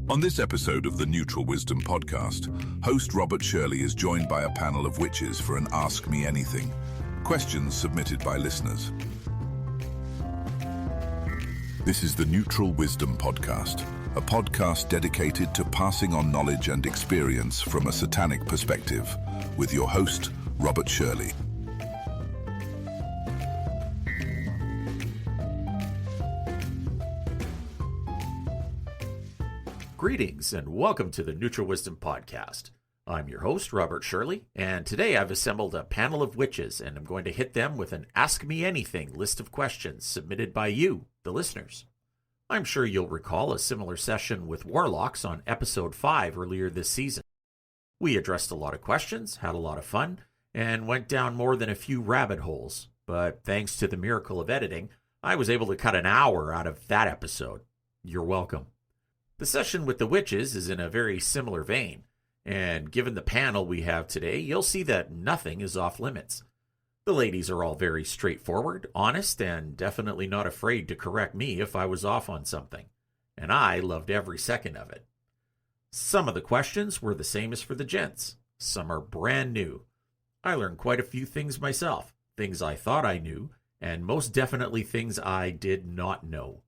On this episode of the Neutral Wisdom podcast, host Robert Shirley is joined by a panel of witches for an Ask Me Anything, questions submitted by listeners. This is the Neutral Wisdom podcast, a podcast dedicated to passing on knowledge and experience from a satanic perspective, with your host, Robert Shirley. Greetings and welcome to the Neutral Wisdom Podcast. I'm your host, Robert Shirley, and today I've assembled a panel of witches and I'm going to hit them with an Ask Me Anything list of questions submitted by you, the listeners. I'm sure you'll recall a similar session with warlocks on episode 5 earlier this season. We addressed a lot of questions, had a lot of fun, and went down more than a few rabbit holes, but thanks to the miracle of editing, I was able to cut an hour out of that episode. You're welcome. The session with the witches is in a very similar vein, and given the panel we have today, you'll see that nothing is off limits. The ladies are all very straightforward, honest, and definitely not afraid to correct me if I was off on something, and I loved every second of it. Some of the questions were the same as for the gents. Some are brand new. I learned quite a few things myself, things I thought I knew, and most definitely things I did not know.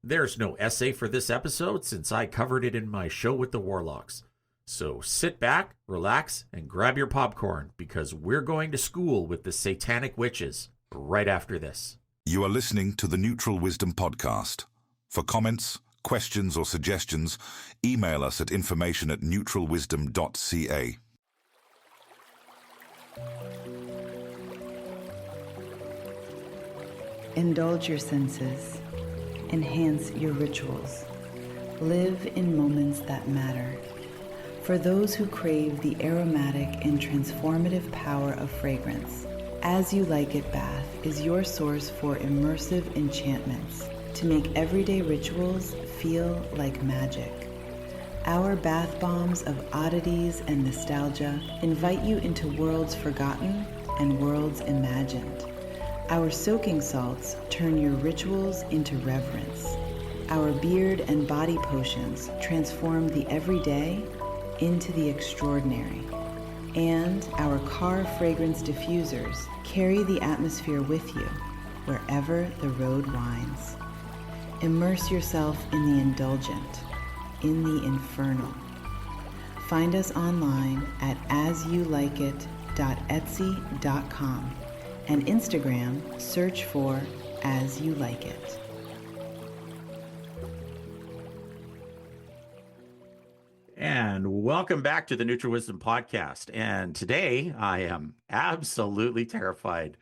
There's no essay for this episode since I covered it in my show with the Warlocks. So sit back, relax, and grab your popcorn because we're going to school with the Satanic Witches right after this. You are listening to the Neutral Wisdom podcast. For comments, questions, or suggestions, email us at information@neutralwisdom.ca. Indulge your senses. Enhance your rituals. Live in moments that matter. For those who crave the aromatic and transformative power of fragrance, As You Like It Bath is your source for immersive enchantments to make everyday rituals feel like magic. Our bath bombs of oddities and nostalgia invite you into worlds forgotten and worlds imagined. Our soaking salts turn your rituals into reverence. Our beard and body potions transform the everyday into the extraordinary. And our car fragrance diffusers carry the atmosphere with you wherever the road winds. Immerse yourself in the indulgent, in the infernal. Find us online at asyouLikeIt.etsy.com and Instagram, search for As You Like It. And welcome back to the Neutral Wisdom Podcast. And today I am absolutely terrified.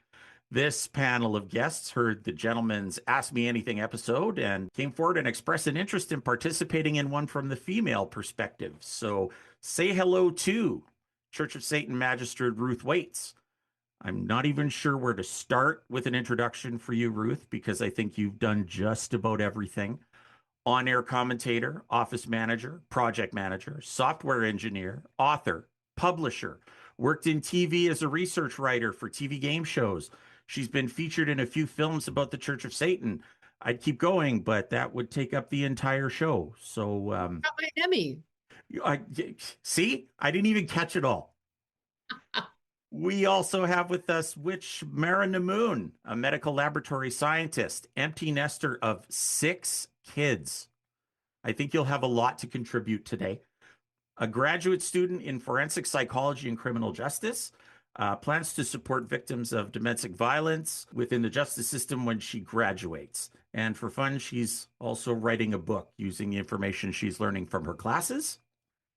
This panel of guests heard the gentleman's Ask Me Anything episode and came forward and expressed an interest in participating in one from the female perspective. So say hello to Church of Satan Magistrate Ruth Waits. I'm not even sure where to start with an introduction for you, Ruth, because I think you've done just about everything. On-air commentator, office manager, project manager, software engineer, author, publisher, worked in TV as a research writer for TV game shows. She's been featured in a few films about the Church of Satan. I'd keep going, but that would take up the entire show. So, Got my Emmy. See, I didn't even catch it all. We also have with us Witch Mara Namoon, a medical laboratory scientist, empty nester of 6 kids. I think you'll have a lot to contribute today. A graduate student in forensic psychology and criminal justice, plans to support victims of domestic violence within the justice system when she graduates. And for fun, she's also writing a book using the information she's learning from her classes.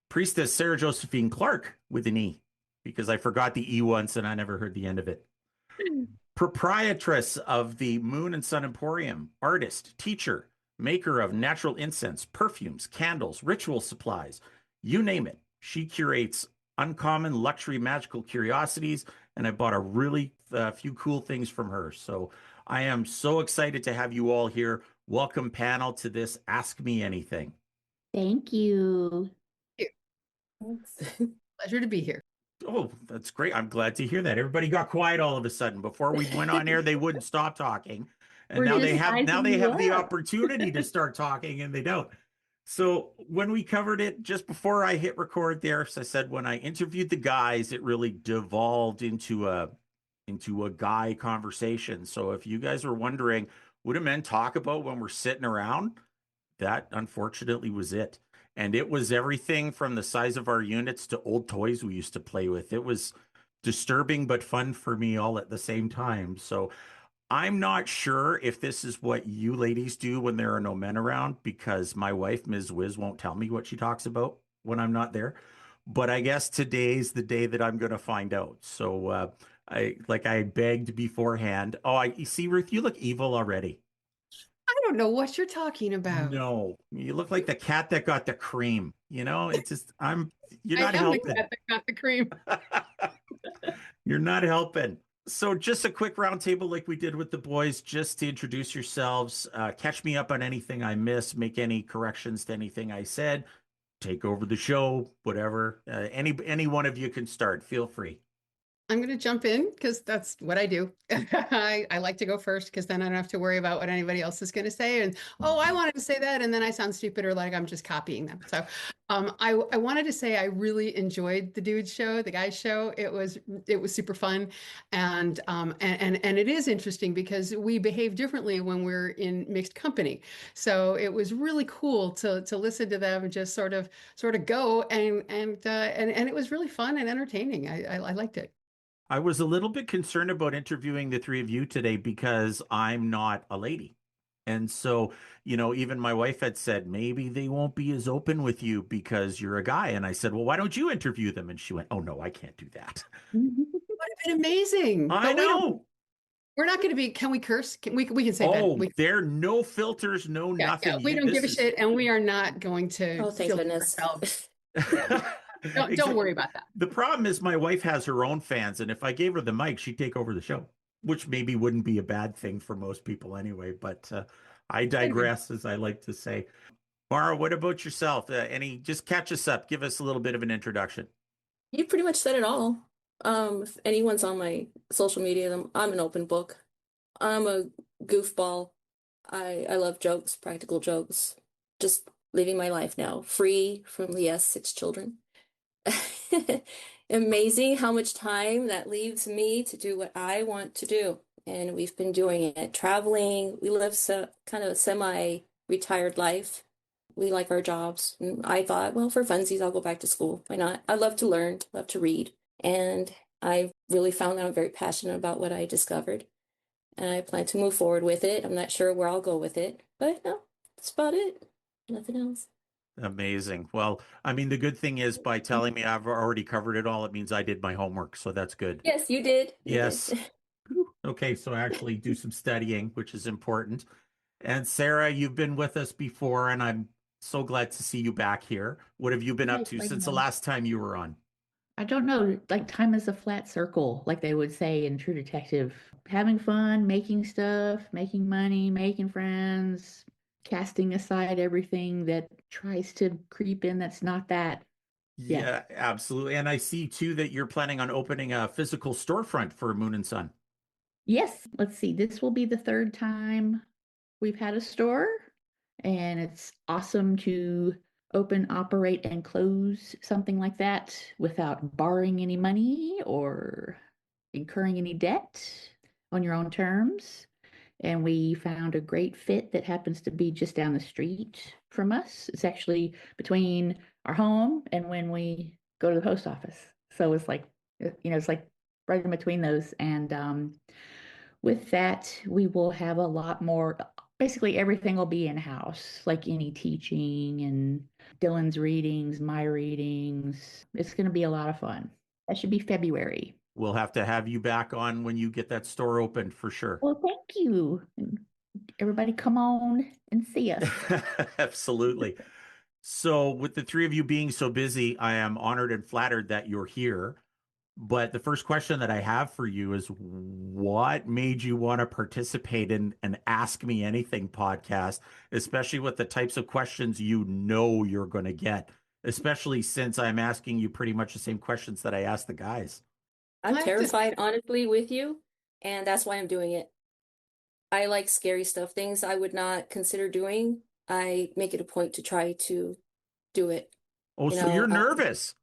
Priestess Sarah Josephine Clark with an E, because I forgot the E once and I never heard the end of it. Proprietress of the Moon and Sun Emporium, artist, teacher, maker of natural incense, perfumes, candles, ritual supplies, you name it. She curates uncommon luxury magical curiosities, and I bought a really few cool things from her. So I am so excited to have you all here. Welcome, panel, to this Ask Me Anything. Thank you. Pleasure to be here. Oh, that's great. I'm glad to hear that. Everybody got quiet all of a sudden. Before we went on air, they wouldn't stop talking. And now they have the opportunity to start talking and they don't. So when we covered it just before I hit record there, so I said when I interviewed the guys, it really devolved into a guy conversation. So if you guys were wondering, what do men talk about when we're sitting around? That unfortunately was it. And it was everything from the size of our units to old toys we used to play with. It was disturbing but fun for me all at the same time. So I'm not sure if this is what you ladies do when there are no men around, because my wife, Ms. Wiz, won't tell me what she talks about when I'm not there. But I guess today's the day that I'm going to find out. So I begged beforehand. Oh, you see, Ruth, you look evil already. I don't know what you're talking about. No, you look like the cat that got the cream. It's just you're I not am the helping. cat that got the cream. You're not helping. So just a quick roundtable like we did with the boys, just to introduce yourselves, catch me up on anything I miss, make any corrections to anything I said, take over the show, whatever. Any one of you can start. Feel free. I'm going to jump in because that's what I do. I like to go first because then I don't have to worry about what anybody else is going to say. And, oh, I wanted to say that. And then I sound stupid or like I'm just copying them. So I wanted to say I really enjoyed the dude's show, the guy's show. It was super fun. And it is interesting because we behave differently when we're in mixed company. So it was really cool to listen to them just sort of go and it was really fun and entertaining. I liked it. I was a little bit concerned about interviewing the three of you today because I'm not a lady. And so, even my wife had said, maybe they won't be as open with you because you're a guy. And I said, well, why don't you interview them? And she went, oh, no, I can't do that. Would have been amazing. I know. We're not going to be. Can we curse? We can say Oh, that. there are no filters, no nothing. We don't give a shit, and we are not going to. Oh, thank goodness. Don't worry about that. The problem is my wife has her own fans, and if I gave her the mic, she'd take over the show, which maybe wouldn't be a bad thing for most people anyway. But I digress, as I like to say. Mara, what about yourself? Just catch us up. Give us a little bit of an introduction. You pretty much said it all. If anyone's on my social media, I'm an open book. I'm a goofball. I love jokes, practical jokes. Just living my life now, free from the 6 children. Amazing how much time that leaves me to do what I want to do. And we've been doing it, traveling. We live kind of a semi-retired life. We like our jobs. And I thought, well, for funsies, I'll go back to school. Why not? I love to learn, love to read. And I really found that I'm very passionate about what I discovered. And I plan to move forward with it. I'm not sure where I'll go with it, but no, that's about it. Nothing else. Amazing. Well, I mean, the good thing is by telling me I've already covered it all, it means I did my homework. So that's good. Yes, you did. Yes. Okay. So actually do some studying, which is important. And Sarah, you've been with us before, and I'm so glad to see you back here. What have you been up to since the last time you were on? I don't know, like time is a flat circle, like they would say in True Detective. Having fun, making stuff, making money, making friends, casting aside everything that tries to creep in that's not that. Yeah, absolutely. And I see too that you're planning on opening a physical storefront for Moon and Sun. Yes, let's see. This will be the 3rd time we've had a store, and it's awesome to open, operate, and close something like that without borrowing any money or incurring any debt on your own terms. And we found a great fit that happens to be just down the street from us. It's actually between our home and when we go to the post office. So it's like, it's like right in between those. And with that, we will have a lot more. Basically, everything will be in-house, like any teaching and Dylan's readings, my readings. It's going to be a lot of fun. That should be February. We'll have to have you back on when you get that store opened for sure. Well, thank you. Everybody come on and see us. Absolutely. So with the three of you being so busy, I am honored and flattered that you're here. But the first question that I have for you is, what made you want to participate in an Ask Me Anything podcast, especially with the types of questions you're going to get, especially since I'm asking you pretty much the same questions that I asked the guys? I'm terrified, honestly, with you, and that's why I'm doing it. I like scary stuff, things I would not consider doing. I make it a point to try to do it. Oh, You so know, you're nervous.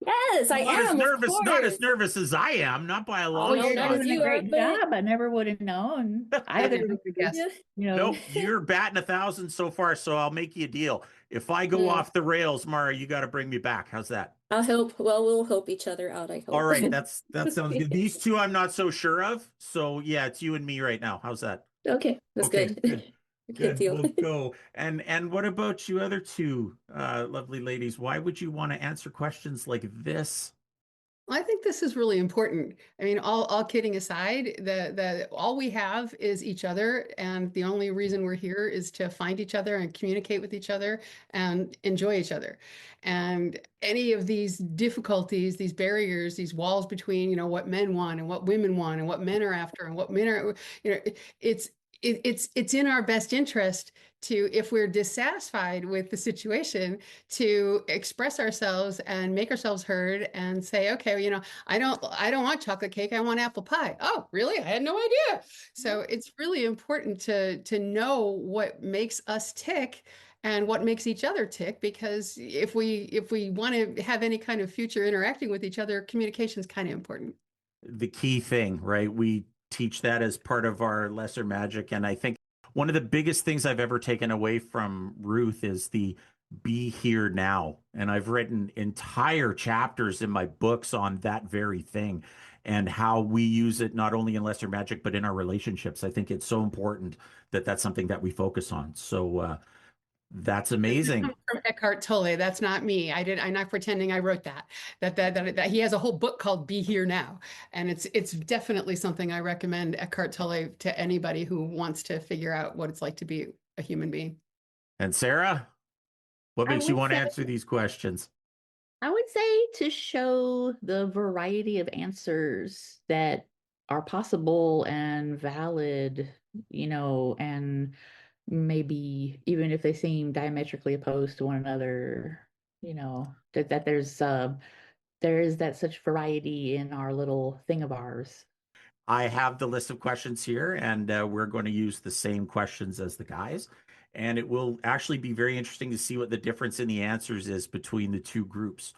yes, I am, of Not as course. nervous as I am, not by a Oh, Oh, long no, you're not shot. as doing a you are, great but job. I never would have known. I Either, never would guess. yeah. Nope, you're batting 1,000 so far, so I'll make you a deal. If I go Mm, off the rails, Mara, you got to bring me back. How's that? I'll help. Well, we'll help each other out, I All hope. right, that sounds good. These two I'm not so sure of, so yeah, it's you and me right now. How's that? Okay, that's Okay, good. good. Good Good. deal. We'll go. And what about you other two lovely ladies? Why would you want to answer questions like this? I think this is really important. I mean, all kidding aside, the all we have is each other, and the only reason we're here is to find each other and communicate with each other and enjoy each other. And any of these difficulties, these barriers, these walls between, what men want and what women want and what men are after and what men are, it's it's in our best interest to, if we're dissatisfied with the situation, to express ourselves and make ourselves heard and say, okay, I don't want chocolate cake, I want apple pie. Oh, really? I had no idea. So it's really important to know what makes us tick and what makes each other tick, because if we want to have any kind of future interacting with each other, communication is kind of important. The key thing, right? We teach that as part of our lesser magic. And I think one of the biggest things I've ever taken away from Ruth is the be here now. And I've written entire chapters in my books on that very thing and how we use it not only in lesser magic, but in our relationships. I think it's so important that that's something that we focus on. So that's amazing. From Eckhart Tolle. That's not me. I'm not pretending I wrote that. That he has a whole book called "Be Here Now," and it's definitely something I recommend Eckhart Tolle to anybody who wants to figure out what it's like to be a human being. And Sarah, what I makes you would want to say, answer these questions? I would say to show the variety of answers that are possible and valid, and maybe even if they seem diametrically opposed to one another, that there is that such variety in our little thing of ours. I have the list of questions here, and we're going to use the same questions as the guys. And it will actually be very interesting to see what the difference in the answers is between the two groups.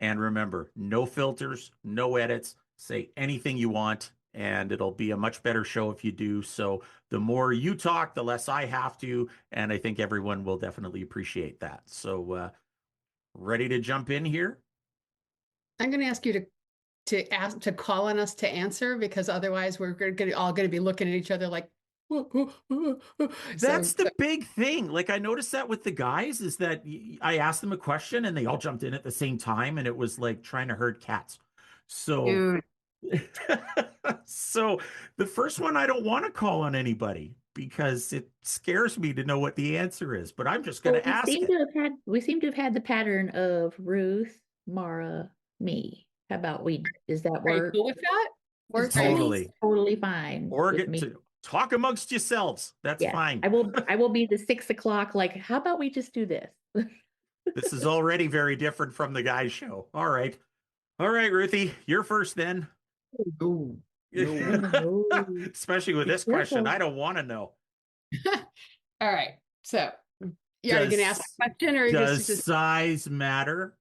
And remember, no filters, no edits, say anything you want, and it'll be a much better show if you do. So the more you talk, the less I have to. And I think everyone will definitely appreciate that. So, ready to jump in here? I'm going to ask you to call on us to answer, because otherwise we're all going to be looking at each other like. That's the big thing. Like I noticed that with the guys is that I asked them a question and they all jumped in at the same time and it was like trying to herd cats. So Dude. so the first one I don't want to call on anybody because it scares me to know what the answer is, but I'm just going Well, to ask it. we seem to have had the pattern of Ruth, Mara, me. How about does that Are you work? cool with that? Works for me. Totally. Totally fine Or with get me. to talk amongst yourselves. That's Yeah, fine. I will be the 6 o'clock. Like, how about we just do this? This is already very different from the guys' show. All right. All right, Ruthie, you're first then. No, no. No. Especially with Be this question, careful. I don't want to know. All right. So, yeah, are you going to ask Does a question, or are you does just size matter?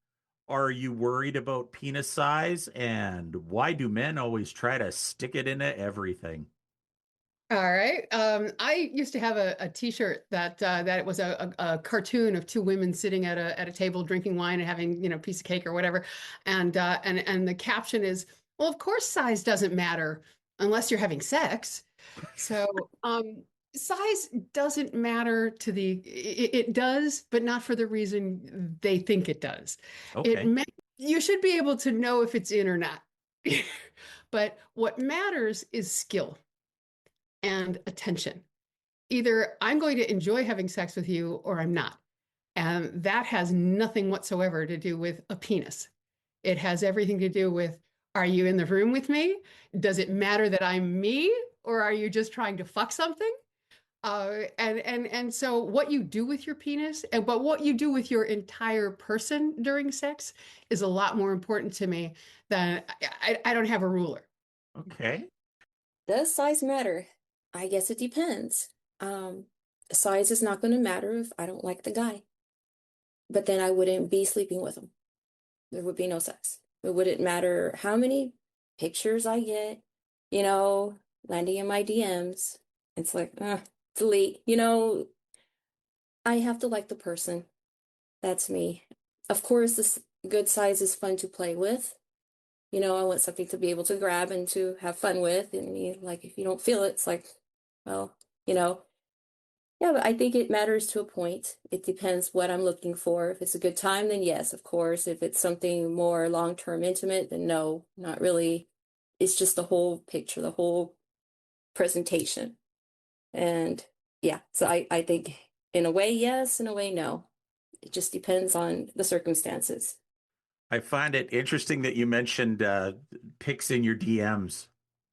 Are you worried about penis size? And why do men always try to stick it into everything? all right? I used to have a T-shirt that it was a cartoon of two women sitting at a table drinking wine and having a piece of cake or whatever, and the caption is, well, of course size doesn't matter unless you're having sex. So size doesn't matter it does, but not for the reason they think it does. Okay. You should be able to know if it's in or not. But what matters is skill and attention. Either I'm going to enjoy having sex with you or I'm not. And that has nothing whatsoever to do with a penis. It has everything to do with, are you in the room with me? Does it matter that I'm me, or are you just trying to fuck something? And so what you do with your penis, but what you do with your entire person during sex is a lot more important to me than I don't have a ruler. Okay. Does size matter? I guess it depends. size is not going to matter if I don't like the guy. But then I wouldn't be sleeping with him. There would be no sex. It wouldn't matter how many pictures I get, landing in my DMs. It's like, delete. I have to like the person. That's me. Of course, this good size is fun to play with. I want something to be able to grab and to have fun with. And if you don't feel it, it's like, well, yeah, but I think it matters to a point. It depends what I'm looking for. If it's a good time, then yes, of course. If it's something more long-term intimate, then no, not really. It's just the whole picture, the whole presentation. And yeah, so I think in a way, yes, in a way, no. It just depends on the circumstances. I find it interesting that you mentioned pics in your DMs,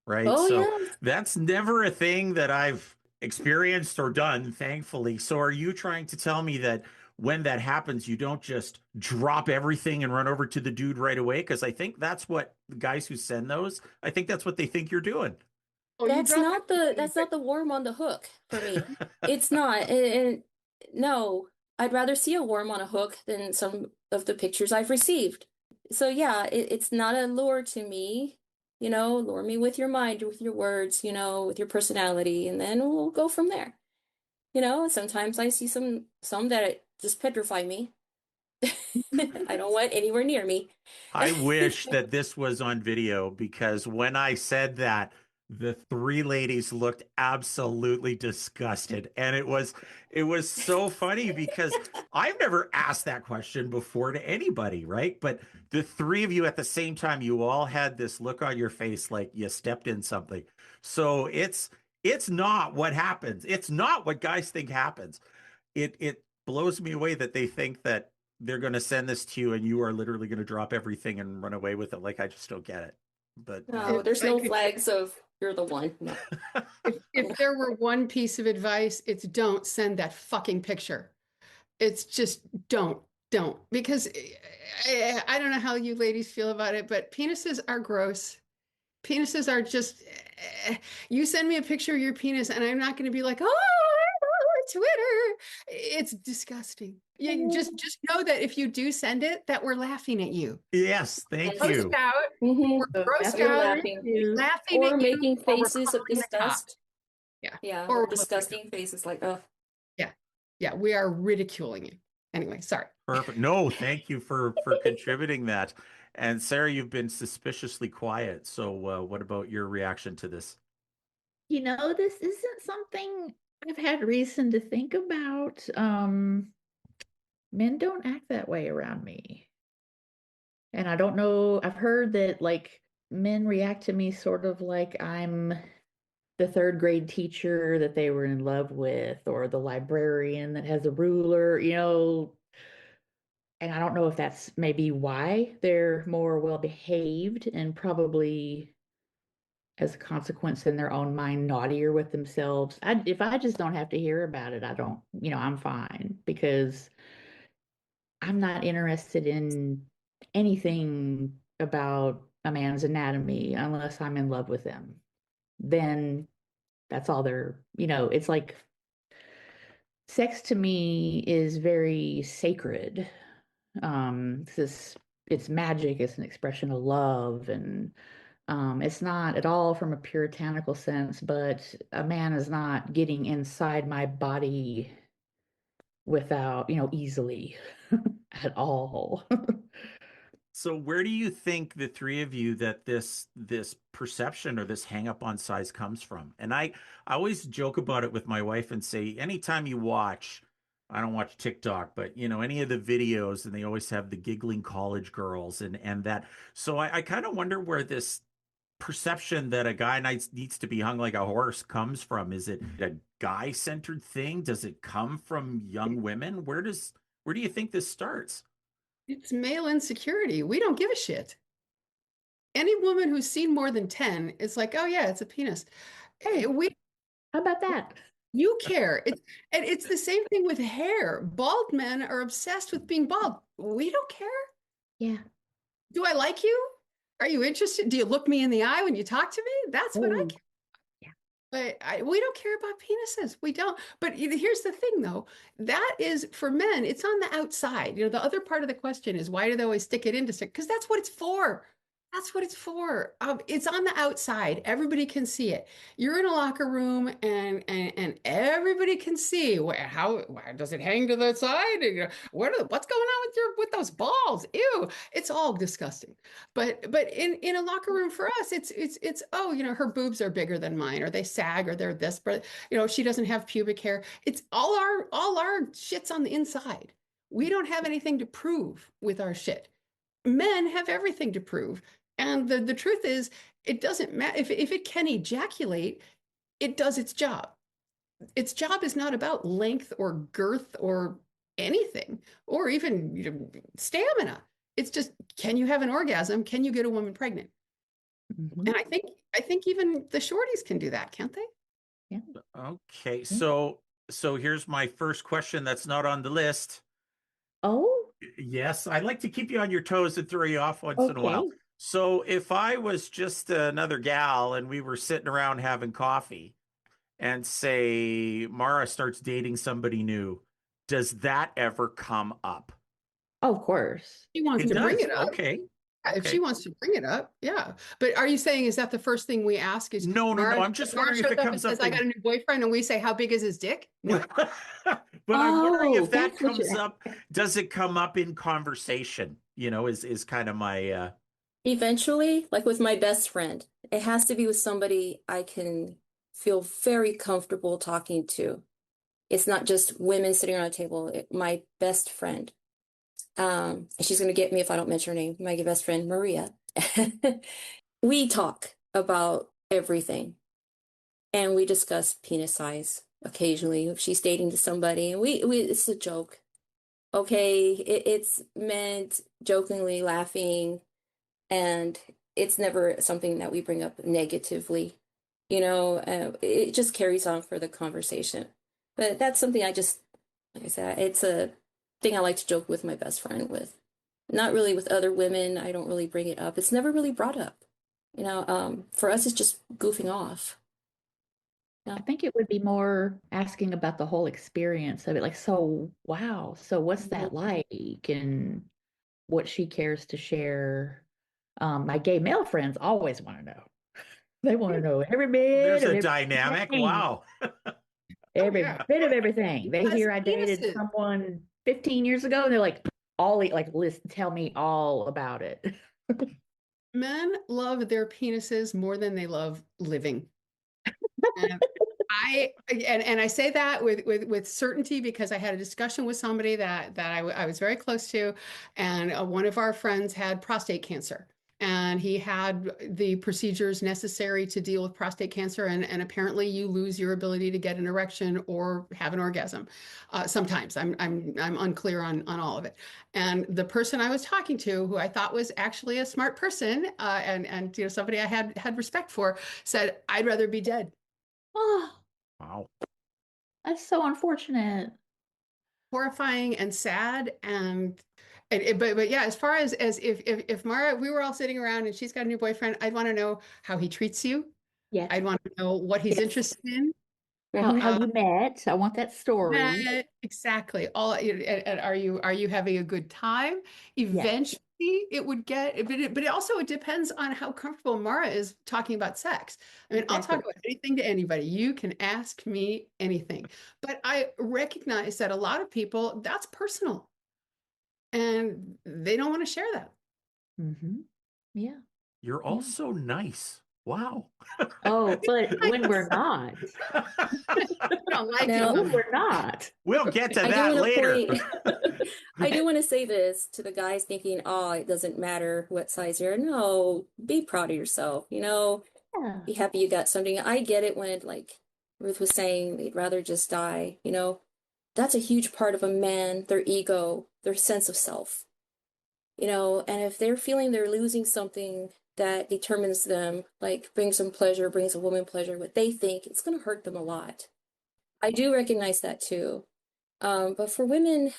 right? Oh, So yeah. that's never a thing that I've experienced or done, thankfully. So are you trying to tell me that when that happens, you don't just drop everything and run over to the dude right away? Because I think that's what the guys who send those, I think that's what they think you're doing. Oh, you That's drop not the everything, that's but not the worm on the hook for me. It's not. And no, I'd rather see a worm on a hook than some of the pictures I've received. So yeah, it's not a lure to me. Lure me with your mind, with your words, with your personality, and then we'll go from there. Sometimes I see some that just petrify me. I don't want anywhere near me. I wish that this was on video because when I said that, the three ladies looked absolutely disgusted. And it was so funny because I've never asked that question before to anybody, right? But the three of you at the same time, you all had this look on your face like you stepped in something. So it's not what happens. It's not what guys think happens. It blows me away that they think that they're going to send this to you and you are literally going to drop everything and run away with it. Like, I just don't get it. But No, there's if I no could, flags of you're the one. No. if there were one piece of advice, it's don't send that fucking picture. It's just don't, because I don't know how you ladies feel about it, but penises are gross. Penises are just, you send me a picture of your penis and I'm not going to be like, oh, Twitter. It's disgusting. You just know that if you do send it, that we're laughing at you. yes, thank Yes. you. Out, Mhm. we're grossed You're out, laughing. laughing Or at you, making or we're faces of covering the cock. disgust. Yeah. Yeah, Or or we're looking at disgusting faces like, oh. Yeah. Yeah. We are ridiculing you. Anyway, sorry. Perfect. No, thank you for contributing that. And Sarah, you've been suspiciously quiet. So what about your reaction to this? This isn't something I've had reason to think about. Men don't act that way around me. And I don't know, I've heard that like men react to me sort of like I'm the third grade teacher that they were in love with, or the librarian that has a ruler. And I don't know if that's maybe why they're more well behaved and probably as a consequence in their own mind naughtier with themselves. If I just don't have to hear about it, I don't, I'm fine because I'm not interested in anything about a man's anatomy unless I'm in love with them. Then that's all it's like sex to me is very sacred. It's magic, it's an expression of love, and it's not at all from a puritanical sense, but a man is not getting inside my body without, easily at all. So where do you think the three of you that this perception or this hang up on size comes from? And I always joke about it with my wife and say, anytime you watch, I don't watch TikTok, but any of the videos, and they always have the giggling college girls and that. So I kind of wonder where this perception that a guy needs to be hung like a horse comes from. Is it a guy-centered thing? Does it come from young women? Where do you think this starts? It's male insecurity. We don't give a shit. Any woman who's seen more than 10 is like, oh yeah, it's a penis. Hey, how about that? You care. And it's the same thing with hair. Bald men are obsessed with being bald. We don't care. Yeah. Do I like you? Are you interested? Do you look me in the eye when you talk to me? That's what I care. Yeah. But we don't care about penises. We don't. But here's the thing, though. That is for men. It's on the outside. The other part of the question is why do they always stick it into stick? Because that's what it's for. That's what it's for. It's on the outside. Everybody can see it. You're in a locker room, and everybody can see how does it hang to the side? And, what's going on with those balls? Ew! It's all disgusting. But in a locker room for us, it's oh, her boobs are bigger than mine, or they sag, or they're this, but she doesn't have pubic hair. It's all our shit's on the inside. We don't have anything to prove with our shit. Men have everything to prove. And the truth is, it doesn't matter if it can ejaculate, it does its job. Its job is not about length or girth or anything, or even stamina. It's just, can you have an orgasm? Can you get a woman pregnant? Mhm. And I think even the shorties can do that, can't they? Yeah. Okay, so here's my first question that's not on the list. Oh, Yes, I like to keep you on your toes and throw you off once in a while. okay. So if I was just another gal and we were sitting around having coffee and say Mara starts dating somebody new, does that ever come up? Of course. She wants It to bring does. it up. Okay. Yeah, if Okay. she wants to bring it up, yeah. But are you saying, is that the first thing we ask is No. Mara, I'm just Mara wondering if shows it up and comes up says, I got a new boyfriend, and we say, how big is his dick? No. But I'm wondering Oh, if that that's what comes you're. up, does it come up in conversation? Is kind of my Eventually, like with my best friend, it has to be with somebody I can feel very comfortable talking to. It's not just women sitting around a table. My best friend, and she's gonna get me if I don't mention her name. My best friend Maria. We talk about everything, and we discuss penis size occasionally. If she's dating to somebody, and we it's a joke. Okay, it's meant jokingly, laughing, and it's never something that we bring up negatively. It just carries on for the conversation. But that's something like I said, it's a thing I like to joke with my best friend with. Not really with other women. I don't really bring it up. It's never really brought up. For us, it's just goofing off. Yeah. I think it would be more asking about the whole experience of it. Like, so, wow. So, what's that like? And what she cares to share. My gay male friends always want to know. They want to know every bit there's of a dynamic. everything, Wow. Oh, every yeah. bit of everything. They Because hear I dated penises. someone 15 years ago, and they're like, listen, tell me all about it. Men love their penises more than they love living. And I say that with certainty because I had a discussion with somebody that I was very close to, and one of our friends had prostate cancer, and he had the procedures necessary to deal with prostate cancer, and apparently you lose your ability to get an erection or have an orgasm. Sometimes I'm unclear on all of it. And the person I was talking to, who I thought was actually a smart person, and somebody I had respect for, said, "I'd rather be dead." Oh, Wow. that's so unfortunate. Horrifying and sad but yeah, as far as if Mara, we were all sitting around and she's got a new boyfriend, I'd want to know how he treats you. Yes, I'd want to know what he's yes. interested in. How Mhm. you met? I want that story. Exactly. And are you having a good time? Yes, Eventually it would get, but it also it depends on how comfortable Mara is talking about sex. I mean, I'll talk exactly. about anything to anybody. You can ask me anything. But I recognize that a lot of people, that's personal and they don't want to share that. Hmm. Yeah, You're all yeah. so nice. Wow. Oh, but when we're not, I don't like Now, when it. we're not. We'll get to I do that want to later. point, I do want to say this to the guys thinking, oh, it doesn't matter what size you're. No, be proud of yourself. Yeah, Be happy you got something. I get it when, like Ruth was saying, they'd rather just die. That's a huge part of a man, their ego, their sense of self. And if they're feeling they're losing something that determines them, like brings them pleasure, brings a woman pleasure, what they think, it's going to hurt them a lot. I do recognize that too. But for women,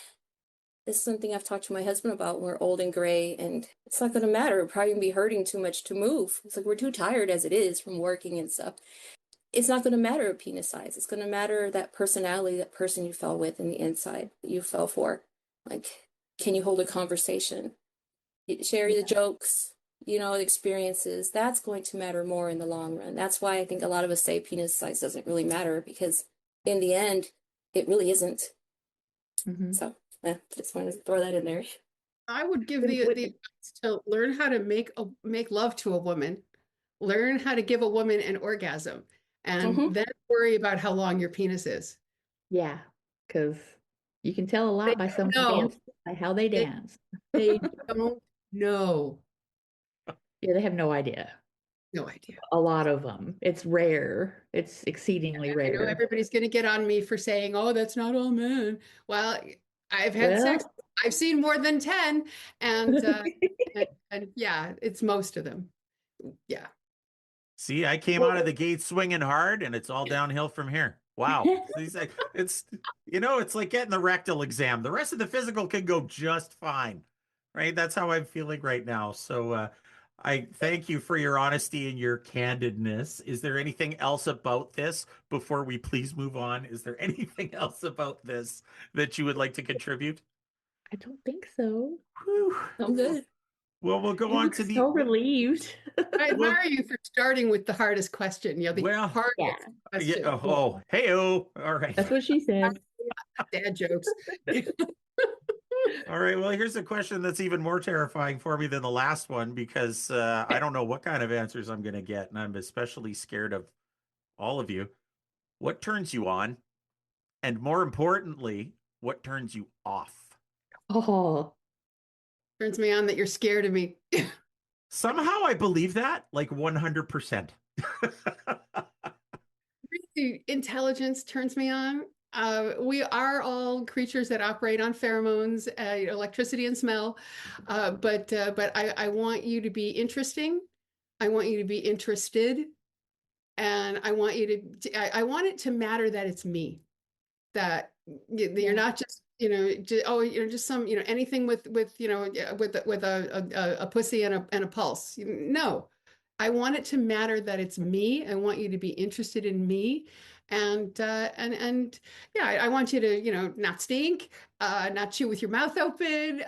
this is something I've talked to my husband about. We're old and gray, and it's not going to matter. We're probably going to be hurting too much to move. It's like we're too tired as it is from working and stuff. it's not going to matter a penis size. It's going to matter that personality, that person you fell with in the inside that you fell for. Like, can you hold a conversation? Share the jokes, the experiences. That's going to matter more in the long run. That's why I think a lot of us say penis size doesn't really matter, because in the end, it really isn't. Mhm. So just wanted to throw that in there. I would give the advice to learn how to make love to a woman, learn how to give a woman an orgasm, and Mhm. then worry about how long your penis is. Yeah, because you can tell a lot by someone No, dancing by how they they, dance. they don't know. Yeah, they have no idea. No idea. A lot of them. It's rare. It's exceedingly I know rare. everybody's going to get on me for saying, "Oh, that's not all men." Well, I've had sex. Well, I've seen more than 10, and and yeah, it's most of them. Yeah. See, I came out of the gate swinging hard, and it's all downhill from here. Wow. So he's like, it's like getting the rectal exam. The rest of the physical can go just fine, right? That's how I'm feeling right now. So I thank you for your honesty and your candidness. Is there anything else about this before we please move on? Is there anything else about this that you would like to contribute? I don't think so. Whew. I'm good. Well, we'll go You on look to so relieved. I well, admire you for starting with the hardest question. The well, hardest Yeah, yeah. question. Oh, hey-oh. All right. that's what she said. Dad jokes. All right. Well, here's a question that's even more terrifying for me than the last one, because I don't know what kind of answers I'm going to get, and I'm especially scared of all of you. What turns you on? And more importantly, what turns you off? Oh, Turns me on that you're scared of me. Somehow I believe that, like 100%. Really, intelligence turns me on. We are all creatures that operate on pheromones, electricity and smell. But I want you to be interesting. I want you to be interested, and I want you I want it to matter that it's me. That you're yeah. not just just some anything with yeah, with a pussy and a pulse. No, I want it to matter that it's me. I want you to be interested in me, and yeah, I want you to not stink, not chew with your mouth open.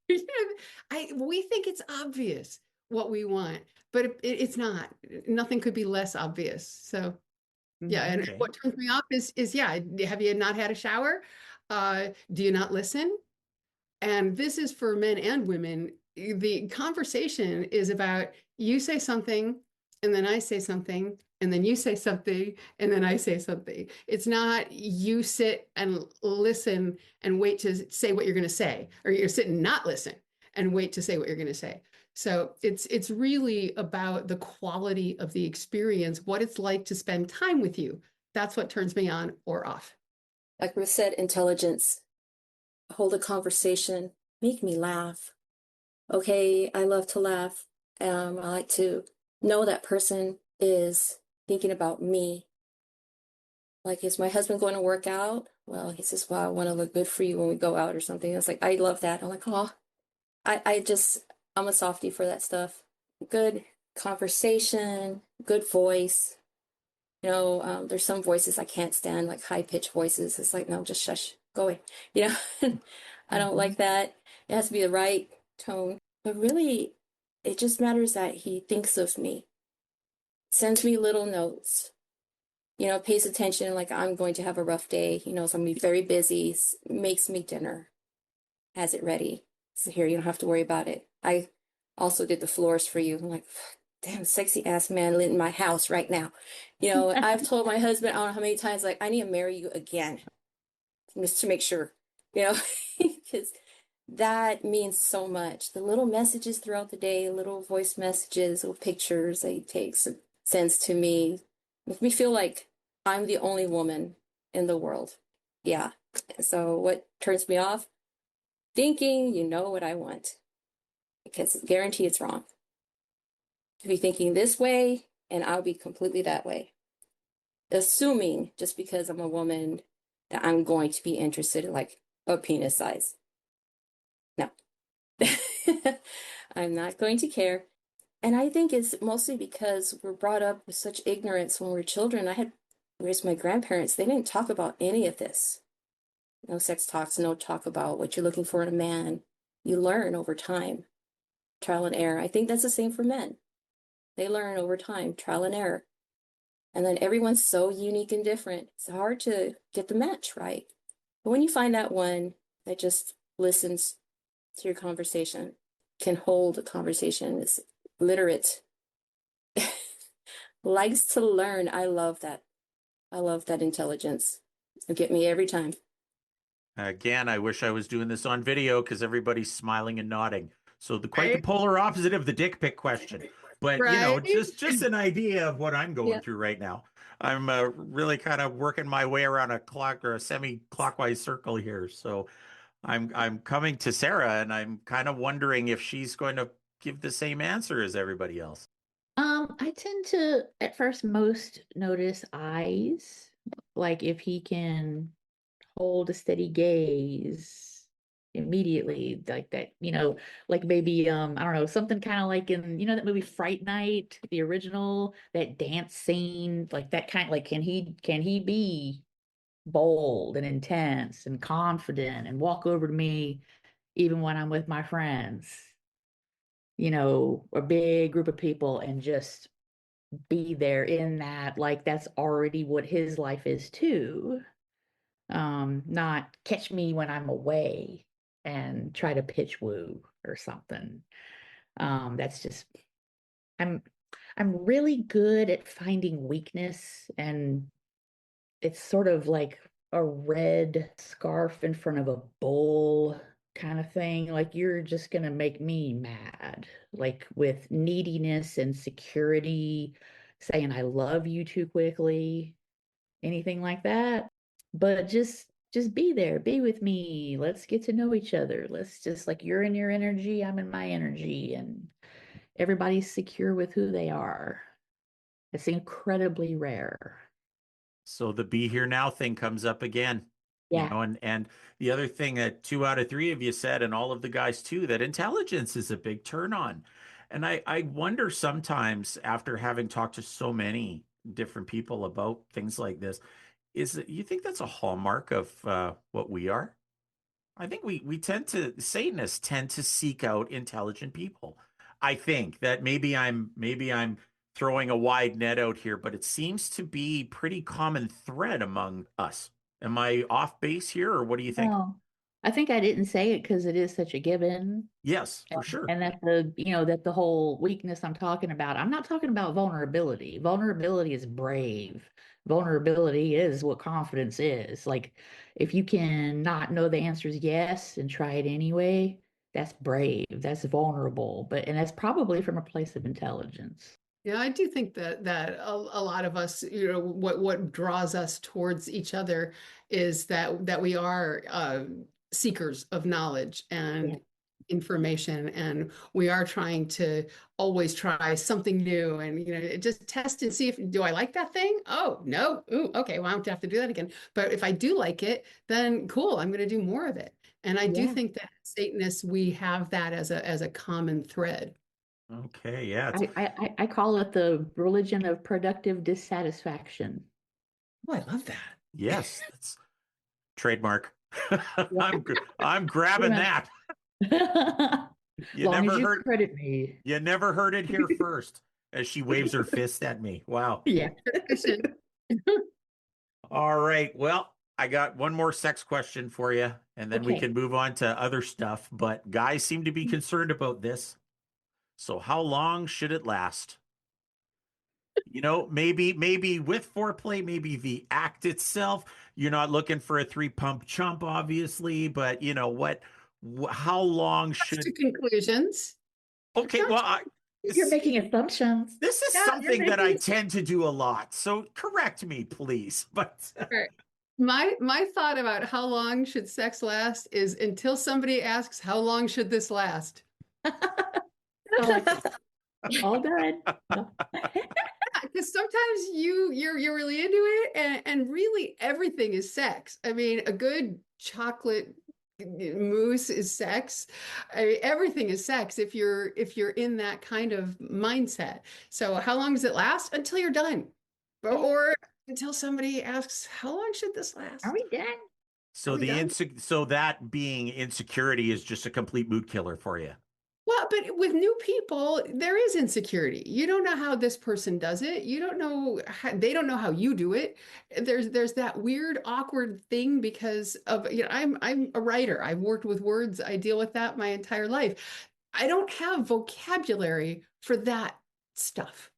You know, we think it's obvious what we want, but it's not. Nothing could be less obvious. So. Yeah, and Mhm. Okay. what turns me off is yeah, have you not had a shower? Do you not listen? And this is for men and women. The conversation is about you say something, and then I say something, and then you say something, and then I say something. It's not you sit and listen and wait to say what you're going to say, or you sit and not listen and wait to say what you're going to say. So it's really about the quality of the experience, what it's like to spend time with you. That's what turns me on or off. Like we said, intelligence, hold a conversation, make me laugh. Okay, I love to laugh. I like to know that person is thinking about me. Like, is my husband going to work out? Well, he says, well, I want to look good for you when we go out or something. It's like, I love that. I'm like, oh, I'm a softie for that stuff. Good conversation, good voice. There's some voices I can't stand, like high pitched voices. It's like, no, just shush, go away. You know, I don't like that. It has to be the right tone. But really, it just matters that he thinks of me, sends me little notes, pays attention, like I'm going to have a rough day. He knows I'm going to be very busy, makes me dinner, has it ready. So here, you don't have to worry about it. I also did the floors for you. I'm like, damn, sexy ass man in my house right now. I've told my husband, I don't know how many times, like, I need to marry you again, just to make sure, because that means so much. The little messages throughout the day, little voice messages, little pictures that he takes and sends to me, make me feel like I'm the only woman in the world. Yeah. So what turns me off? Thinking you know what I want, because guarantee it's wrong. To be thinking this way and I'll be completely that way. Assuming just because I'm a woman that I'm going to be interested in like a penis size. No. I'm not going to care. And I think it's mostly because we're brought up with such ignorance when we're children. I had raised my grandparents, they didn't talk about any of this. No sex talks, no talk about what you're looking for in a man. You learn over time, trial and error. I think that's the same for men. They learn over time, trial and error. And then everyone's so unique and different. It's hard to get the match right. But when you find that one that just listens to your conversation, can hold a conversation, is literate, likes to learn. I love that. I love that intelligence. It'll get me every time. Again, I wish I was doing this on video because everybody's smiling and nodding. So quite the Right. polar opposite of the dick pic question. But Right. just an idea of what I'm going Yeah. through right now. I'm really kind of working my way around a clock or a semi-clockwise circle here. So I'm coming to Sarah, and I'm kind of wondering if she's going to give the same answer as everybody else. I tend to at first most notice eyes, like if he can hold a steady gaze immediately, like that, like maybe I don't know, something kind of like in that movie Fright Night, the original, that dance scene, like that kind, like can he be bold and intense and confident and walk over to me even when I'm with my friends, a big group of people, and just be there in that, like that's already what his life is too. Not catch me when I'm away and try to pitch woo or something. That's just I'm I'm really good at finding weakness, and it's sort of like a red scarf in front of a bull kind of thing. Like you're just gonna make me mad, like with neediness and security, saying I love you too quickly, anything like that. But just be there, be with me. Let's get to know each other. Let's just, like, you're in your energy, I'm in my energy, and everybody's secure with who they are. It's incredibly rare. So the be here now thing comes up again, Yeah. and the other thing that 2 out of 3 of you said, and all of the guys too, that intelligence is a big turn on. And I wonder sometimes, after having talked to so many different people about things like this, is that you think that's a hallmark of what we are? I think we tend to, Satanists tend to seek out intelligent people. I think that maybe I'm throwing a wide net out here, but it seems to be pretty common thread among us. Am I off base here, or what do you think? No, I think I didn't say it because it is such a given. Yes, And, for sure. and that the whole weakness I'm talking about, I'm not talking about vulnerability. Vulnerability is brave. Vulnerability is what confidence is. Like, if you can not know the answer is yes and try it anyway, that's brave. That's vulnerable. And that's probably from a place of intelligence. Yeah, I do think that a lot of us, what draws us towards each other is that we are seekers of knowledge Yeah. and information, and we are trying to always try something new, and just test and see if do I like that thing? Oh, no. Ooh, okay, well, I don't have to do that again. But if I do like it, then cool, I'm going to do more of it. And I do Yeah. think that Satanists, we have that as a common thread. Okay, yeah, I call it the religion of productive dissatisfaction. Oh, I love that. yes, that's trademark. Yeah. I'm Pretty grabbing much. that. As You long as never you heard credit me. you never heard it here first, as she waves her fist at me. Wow. Yeah. All right. Well, I got one more sex question for you, and then we Okay. can move on to other stuff. But guys seem to be concerned about this. So how long should it last? Maybe with foreplay, maybe the act itself. You're not looking for a three pump chump, obviously, but you know what? How long To should? conclusions. Okay, Not well, You're making assumptions. this is Yeah, you're something that I making tend to do a lot. So correct me, please. But sure. My thought about how long should sex last is until somebody asks, how long should this last? I like that. All good. Because sometimes you're really into it, and really everything is sex. I mean, a good chocolate Moose is sex. Everything is sex if you're in that kind of mindset. So how long does it last? Until you're done, or until somebody asks, "How long should this last?" Are we done? So we done? so that being insecurity is just a complete mood killer for you. Well, but with new people, there is insecurity. You don't know how this person does it. You don't know how, they don't know how you do it. There's that weird, awkward thing because of, I'm a writer. I've worked with words. I deal with that my entire life. I don't have vocabulary for that stuff.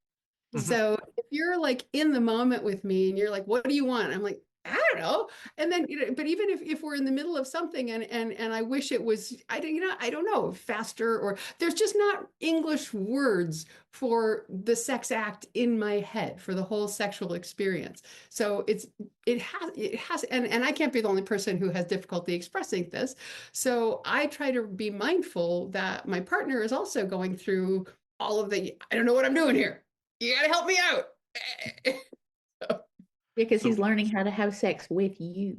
Mhm. So if you're like in the moment with me and you're like, what do you want? I'm like, I don't know. And then, but even if we're in the middle of something and I wish it was, I don't know, faster, or there's just not English words for the sex act in my head for the whole sexual experience. So it has, and I can't be the only person who has difficulty expressing this. So I try to be mindful that my partner is also going through all of the, I don't know what I'm doing here. You gotta help me out. Because he's So learning how to have sex with you.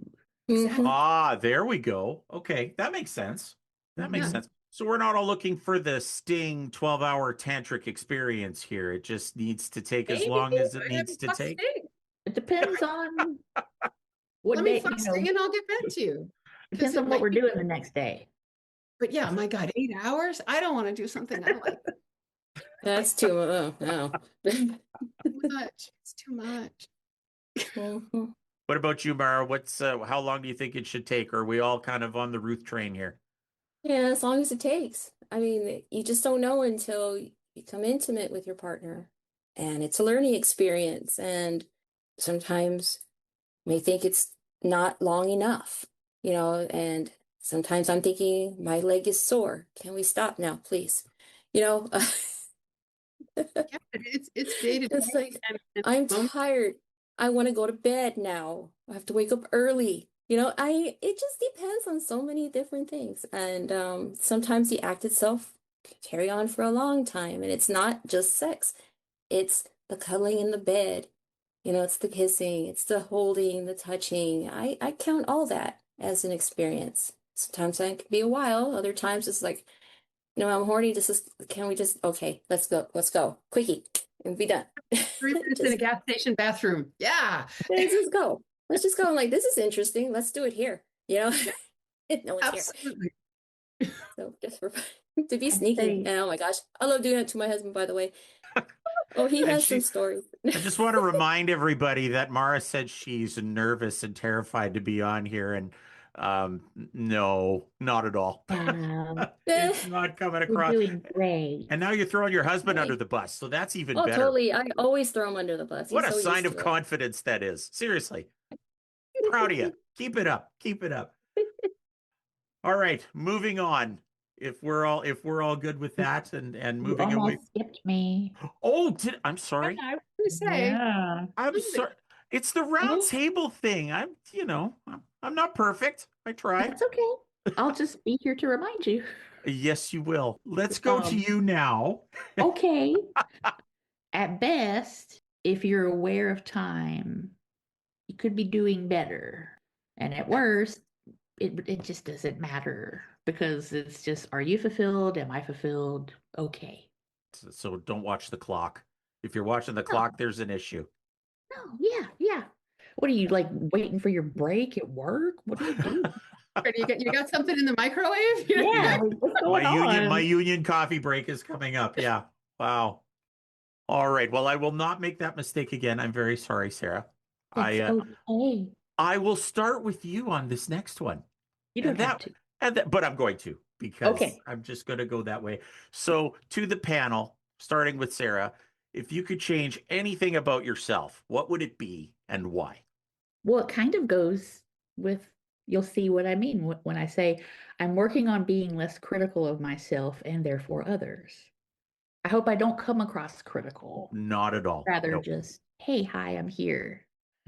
Exactly. there we go. Okay, that makes sense. That makes Yeah. sense. So we're not all looking for the sting 12-hour tantric experience here. It just needs to take as Maybe long as it I have needs to fuck take. Sting. It depends on what Let me day, fuck Sting and I'll get back to you. Because depends on it what might we're be, doing the next day. but yeah, my God, 8 hours? I don't want to do something I like That's too, no. too much. It's too much. Mhm. What about you, Mara? What's how long do you think it should take? Or are we all kind of on the Ruth train here? Yeah, as long as it takes. I mean, you just don't know until you become intimate with your partner. And it's a learning experience. And sometimes you may think it's not long enough, and sometimes I'm thinking my leg is sore. Can we stop now, please? You know, Yeah, but it's day to it's day. like, And at I'm the moment, tired. I want to go to bed now. I have to wake up early. It just depends on so many different things. And sometimes the act itself can carry on for a long time. And it's not just sex, it's the cuddling in the bed. It's the kissing, it's the holding, the touching. I count all that as an experience. Sometimes that can be a while. Other times it's like, I'm horny. Can we just, okay, let's go, quickie, and be done. 3 minutes in a Just gas station bathroom. Yeah, let's just go. Let's just go. I'm like, this is interesting. Let's do it here. yeah, No one's here. absolutely. So just for to be I'd sneaky. say And oh my gosh, I love doing it to my husband, by the way. Oh, he And has some she, stories. I just want to remind everybody that Mara said she's nervous and terrified to be on here, and no, not at all. Eh, It's not coming we're across. doing great. And now you're throwing your husband under hey. the bus, so that's even Oh, better. totally. I always throw him under the bus. What He's a so sign used of to it. confidence that is. Seriously, proud of you. Keep it up. Keep it up. All right, moving on. If we're all good with that and You moving away. almost skipped me. Oh, I'm Yeah, sorry. I was going to say, Yeah. I'm sorry. It's the round Oh, table thing. I'm not perfect. I try. that's okay. I'll just be here to remind you. Yes, you will. Let's go to Um, you now. okay. At best, if you're aware of time, you could be doing better. And at worst, it just doesn't matter because it's just, are you fulfilled? Am I fulfilled? Okay. So don't watch the clock. If you're watching the No, clock, there's an issue. no, yeah, yeah. What are you like waiting for your break at work? What do you do? you got something in the microwave? Yeah, like, what's My going union, my on? union coffee break is coming up. Yeah. Wow. All right. Well, I will not make that mistake again. I'm very sorry, Sarah. That's I okay. I will start with you on this next one. You And don't have that to. but I'm going to because Okay. I'm just going to go that way. So, to the panel, starting with Sarah, if you could change anything about yourself, what would it be and why? Well, it kind of goes with, you'll see what I mean when I say I'm working on being less critical of myself and therefore others. I hope I don't come across critical, Not at all. rather Nope. just, hey, hi, I'm here.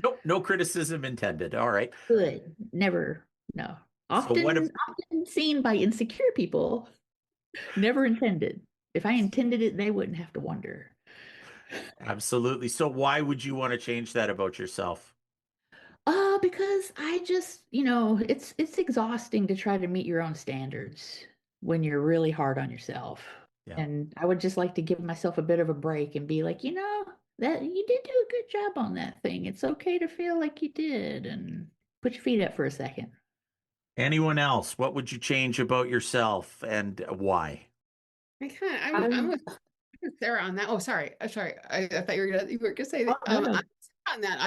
Nope. No criticism intended. All right. Good. Never, no. So what if Often seen by insecure people, never intended. If I intended it, they wouldn't have to wonder. absolutely. So why would you want to change that about yourself? Because I just, it's exhausting to try to meet your own standards when you're really hard on yourself. Yeah. And I would just like to give myself a bit of a break and be like, that you did do a good job on that thing. It's okay to feel like you did, and put your feet up for a second. Anyone else? What would you change about yourself and why? I'm with Sarah on that. Oh, sorry. I'm sorry. I thought you were gonna say that. Oh, no. On that.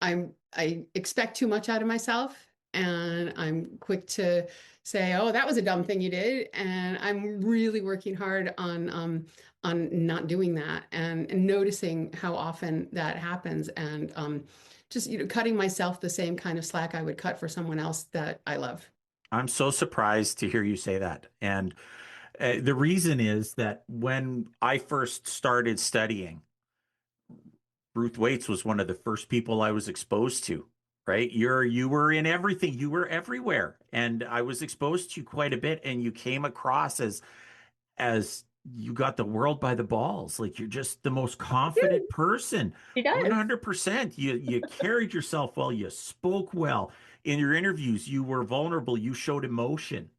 I expect too much out of myself, and I'm quick to say, "Oh, that was a dumb thing you did," and I'm really working hard on not doing that, and noticing how often that happens, and just cutting myself the same kind of slack I would cut for someone else that I love. I'm so surprised to hear you say that. And the reason is that when I first started studying, Ruth Waits was one of the first people I was exposed to, right? You were in everything. You were everywhere. And I was exposed to you quite a bit, and you came across as you got the world by the balls. Like you're just the most confident person. She does. 100%. You carried yourself well, you spoke well. In your interviews, you were vulnerable, you showed emotion.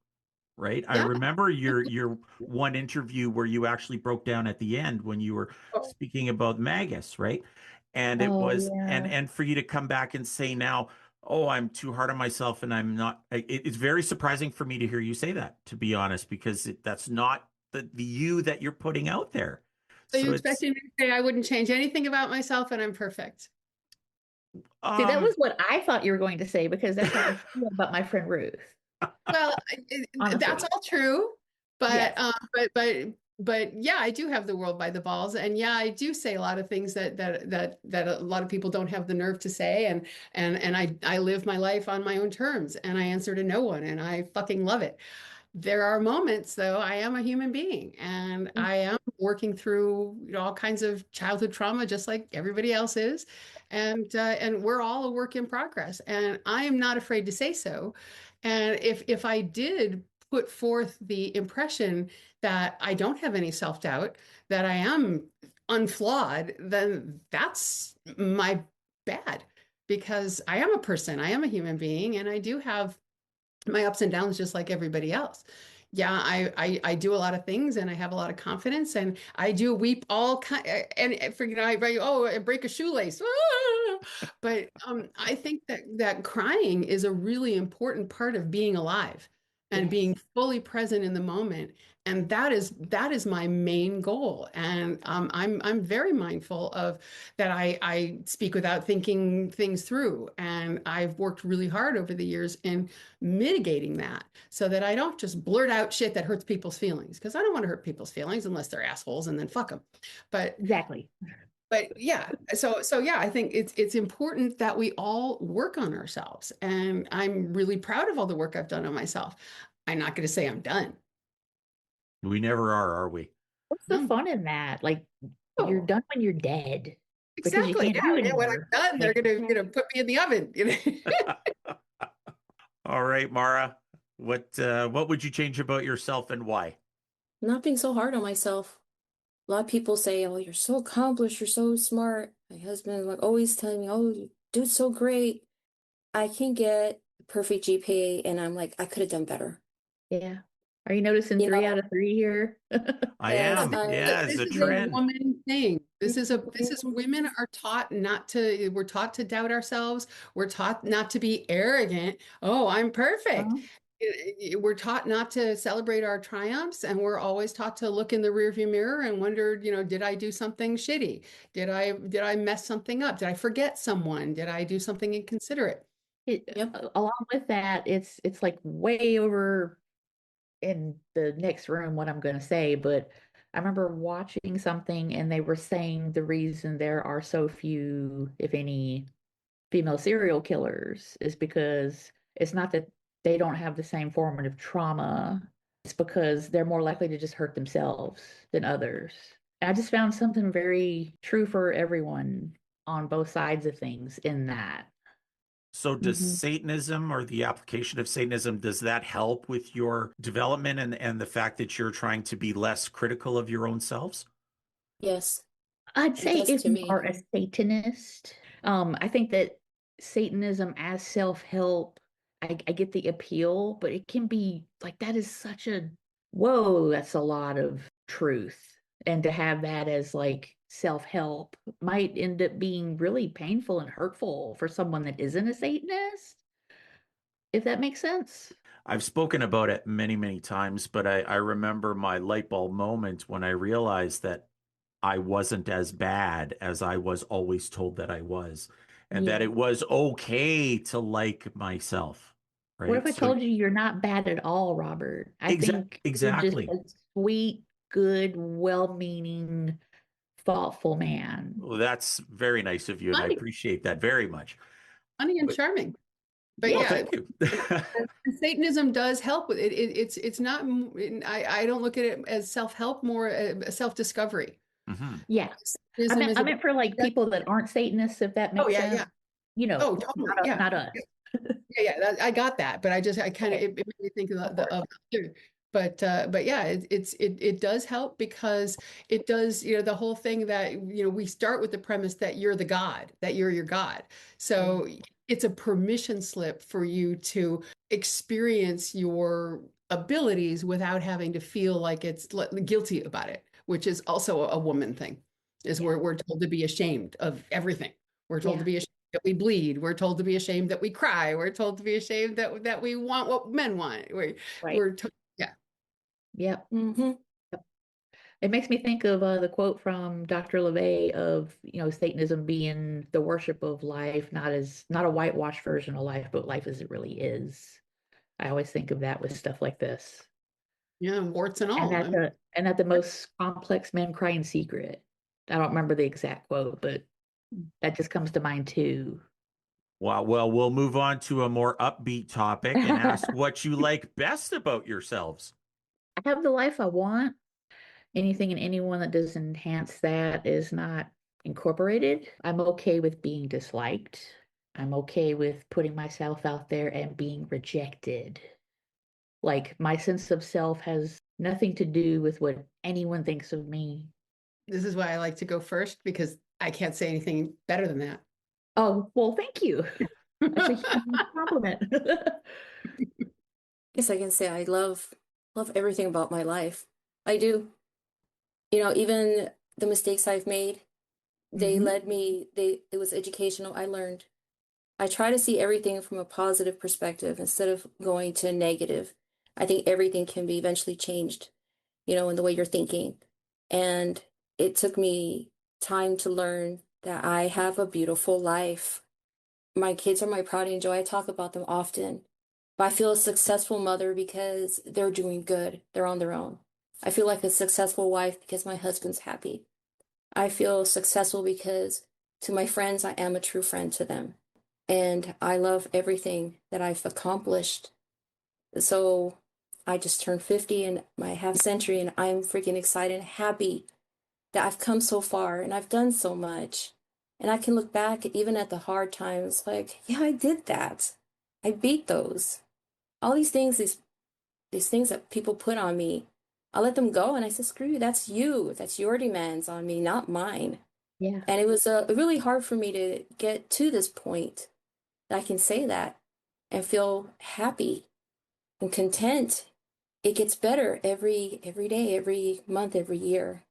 Right. I Yeah. remember your one interview where you actually broke down at the end when you were Oh, speaking about Magus, right? And it Oh, was yeah. and for you to come back and say now, oh, I'm too hard on myself and I'm not. It's very surprising for me to hear you say that, to be honest, because that's not the you that you're putting out there. so you So it's expecting me to say I wouldn't change anything about myself and I'm perfect? See, that um was what I thought you were going to say, because that's how I feel about my friend Ruth. Well, that's Honestly. all true, but Yes. but yeah, I do have the world by the balls, and yeah, I do say a lot of things that a lot of people don't have the nerve to say, and I live my life on my own terms, and I answer to no one, and I fucking love it. There are moments, though, I am a human being and Mm. I am working through, all kinds of childhood trauma, just like everybody else is. And we're all a work in progress. And I am not afraid to say so. And if I did put forth the impression that I don't have any self-doubt, that I am unflawed, then that's my bad, because I am a person, I am a human being, and I do have my ups and downs just like everybody else. Yeah, I do a lot of things and I have a lot of confidence and I do weep all kind and for I write, oh, I break a shoelace. Ah! But I think that crying is a really important part of being alive and Yes. being fully present in the moment. And that is my main goal. And I'm very mindful of that. I speak without thinking things through. And I've worked really hard over the years in mitigating that so that I don't just blurt out shit that hurts people's feelings, because I don't want to hurt people's feelings unless they're assholes, and then fuck them. But Exactly. yeah, so yeah, I think it's important that we all work on ourselves, and I'm really proud of all the work I've done on myself. I'm not going to say I'm done. we never are we? What's the No. fun in that? Like, you're Oh, done when you're dead because you exactly. can't Yeah, do yeah. When I'm anymore. done, they're Like, gonna put me in the oven. All right, Mara, what would you change about yourself and why? Not being so hard on myself. A lot of people say, "Oh, you're so accomplished, you're so smart." My husband like always telling me, "Oh, you do so great." I can get perfect GPA, and I'm like, I could have done better. yeah. Are you noticing You 3 out of 3 here? I Yes, am. I. Yeah, it's This a is a trend. woman thing. This is women are taught not to, we're taught to doubt ourselves. We're taught not to be arrogant. Oh, I'm perfect. Uh-huh. We're taught not to celebrate our triumphs, and we're always taught to look in the rearview mirror and wonder, did I do something shitty? Did I mess something up? Did I forget someone? Did I do something inconsiderate? Yep. Along with that, it's like way over in the next room what I'm going to say, but I remember watching something and they were saying the reason there are so few, if any, female serial killers is because it's not that they don't have the same formative trauma, it's because they're more likely to just hurt themselves than others. And I just found something very true for everyone on both sides of things in that. So does Mhm. Satanism or the application of Satanism, does that help with your development and the fact that you're trying to be less critical of your own selves? Yes, I'd it say does if to you me. are a Satanist, I think that Satanism as self-help. I get the appeal, but it can be like that is such a whoa, that's a lot of truth. And to have that as like self-help might end up being really painful and hurtful for someone that isn't a Satanist, if that makes sense. I've spoken about it many, many times, but I remember my light bulb moment when I realized that I wasn't as bad as I was always told that I was, and that Yeah. it was okay to like myself, What if right? I So told you you're not bad at all, Robert? I think you're just exactly. a sweet, good, well-meaning, thoughtful man. Well, that's very nice of you, and I Funny, appreciate that very much. funny and But charming. But well, Yeah. yeah, thank you. Satanism does help with it. It's not. I don't look at it as self-help, more self-discovery. Mhm. Yeah. Satanism is I about. meant for like people that aren't Satanists, if that Oh makes yeah, sense. yeah. You know, Oh, totally. Yeah. not us. Yeah, I got that, but I kind of Okay, it made me think of of course. of too. But yeah, it does help because it does, the whole thing that, we start with the premise that you're the God, that you're your God. Yeah. So it's a permission slip for you to experience your abilities without having to feel like it's guilty about it, which is also a woman thing, is Yeah. we're told to be ashamed of everything. We're told to Yeah. be ashamed that we bleed. We're told to be ashamed that we cry. We're told to be ashamed that we want what men want. Right. We're told, yeah. Yep. Mm-hmm. It makes me think of the quote from Dr. LeVay of, Satanism being the worship of life, not a whitewashed version of life, but life as it really is. I always think of that with stuff like this. Yeah, warts and And all. that the most complex men cry in secret. I don't remember the exact quote, but that just comes to mind too. Well, we'll move on to a more upbeat topic and ask I what you like best about yourselves. have the life I want. Anything and anyone that does enhance that is not incorporated. I'm okay with being disliked. I'm okay with putting myself out there and being rejected. Like my sense of self has nothing to do with what anyone thinks of me. This is why I like to go first because I can't say anything better than that. Oh, well, thank you. That's a huge compliment. Guess I can say I love everything about my life. I do. Even the mistakes I've made, they Mhm. led me, it was educational. I learned. I try to see everything from a positive perspective instead of going to negative. I think everything can be eventually changed, in the way you're thinking. And it took me time to learn that I have a beautiful life. My kids are my pride and joy. I talk about them often. But I feel a successful mother because they're doing good. They're on their own. I feel like a successful wife because my husband's happy. I feel successful because to my friends, I am a true friend to them. And I love everything that I've accomplished. So I just turned 50 in my half century, and I'm freaking excited and happy that I've come so far and I've done so much. And I can look back even at the hard times like, yeah, I did that. I beat those. All these things that people put on me, I let them go and I said, screw you, that's you. That's your demands on me, not mine. Yeah. And it was really hard for me to get to this point that I can say that and feel happy and content. It gets better every day, every month, every year.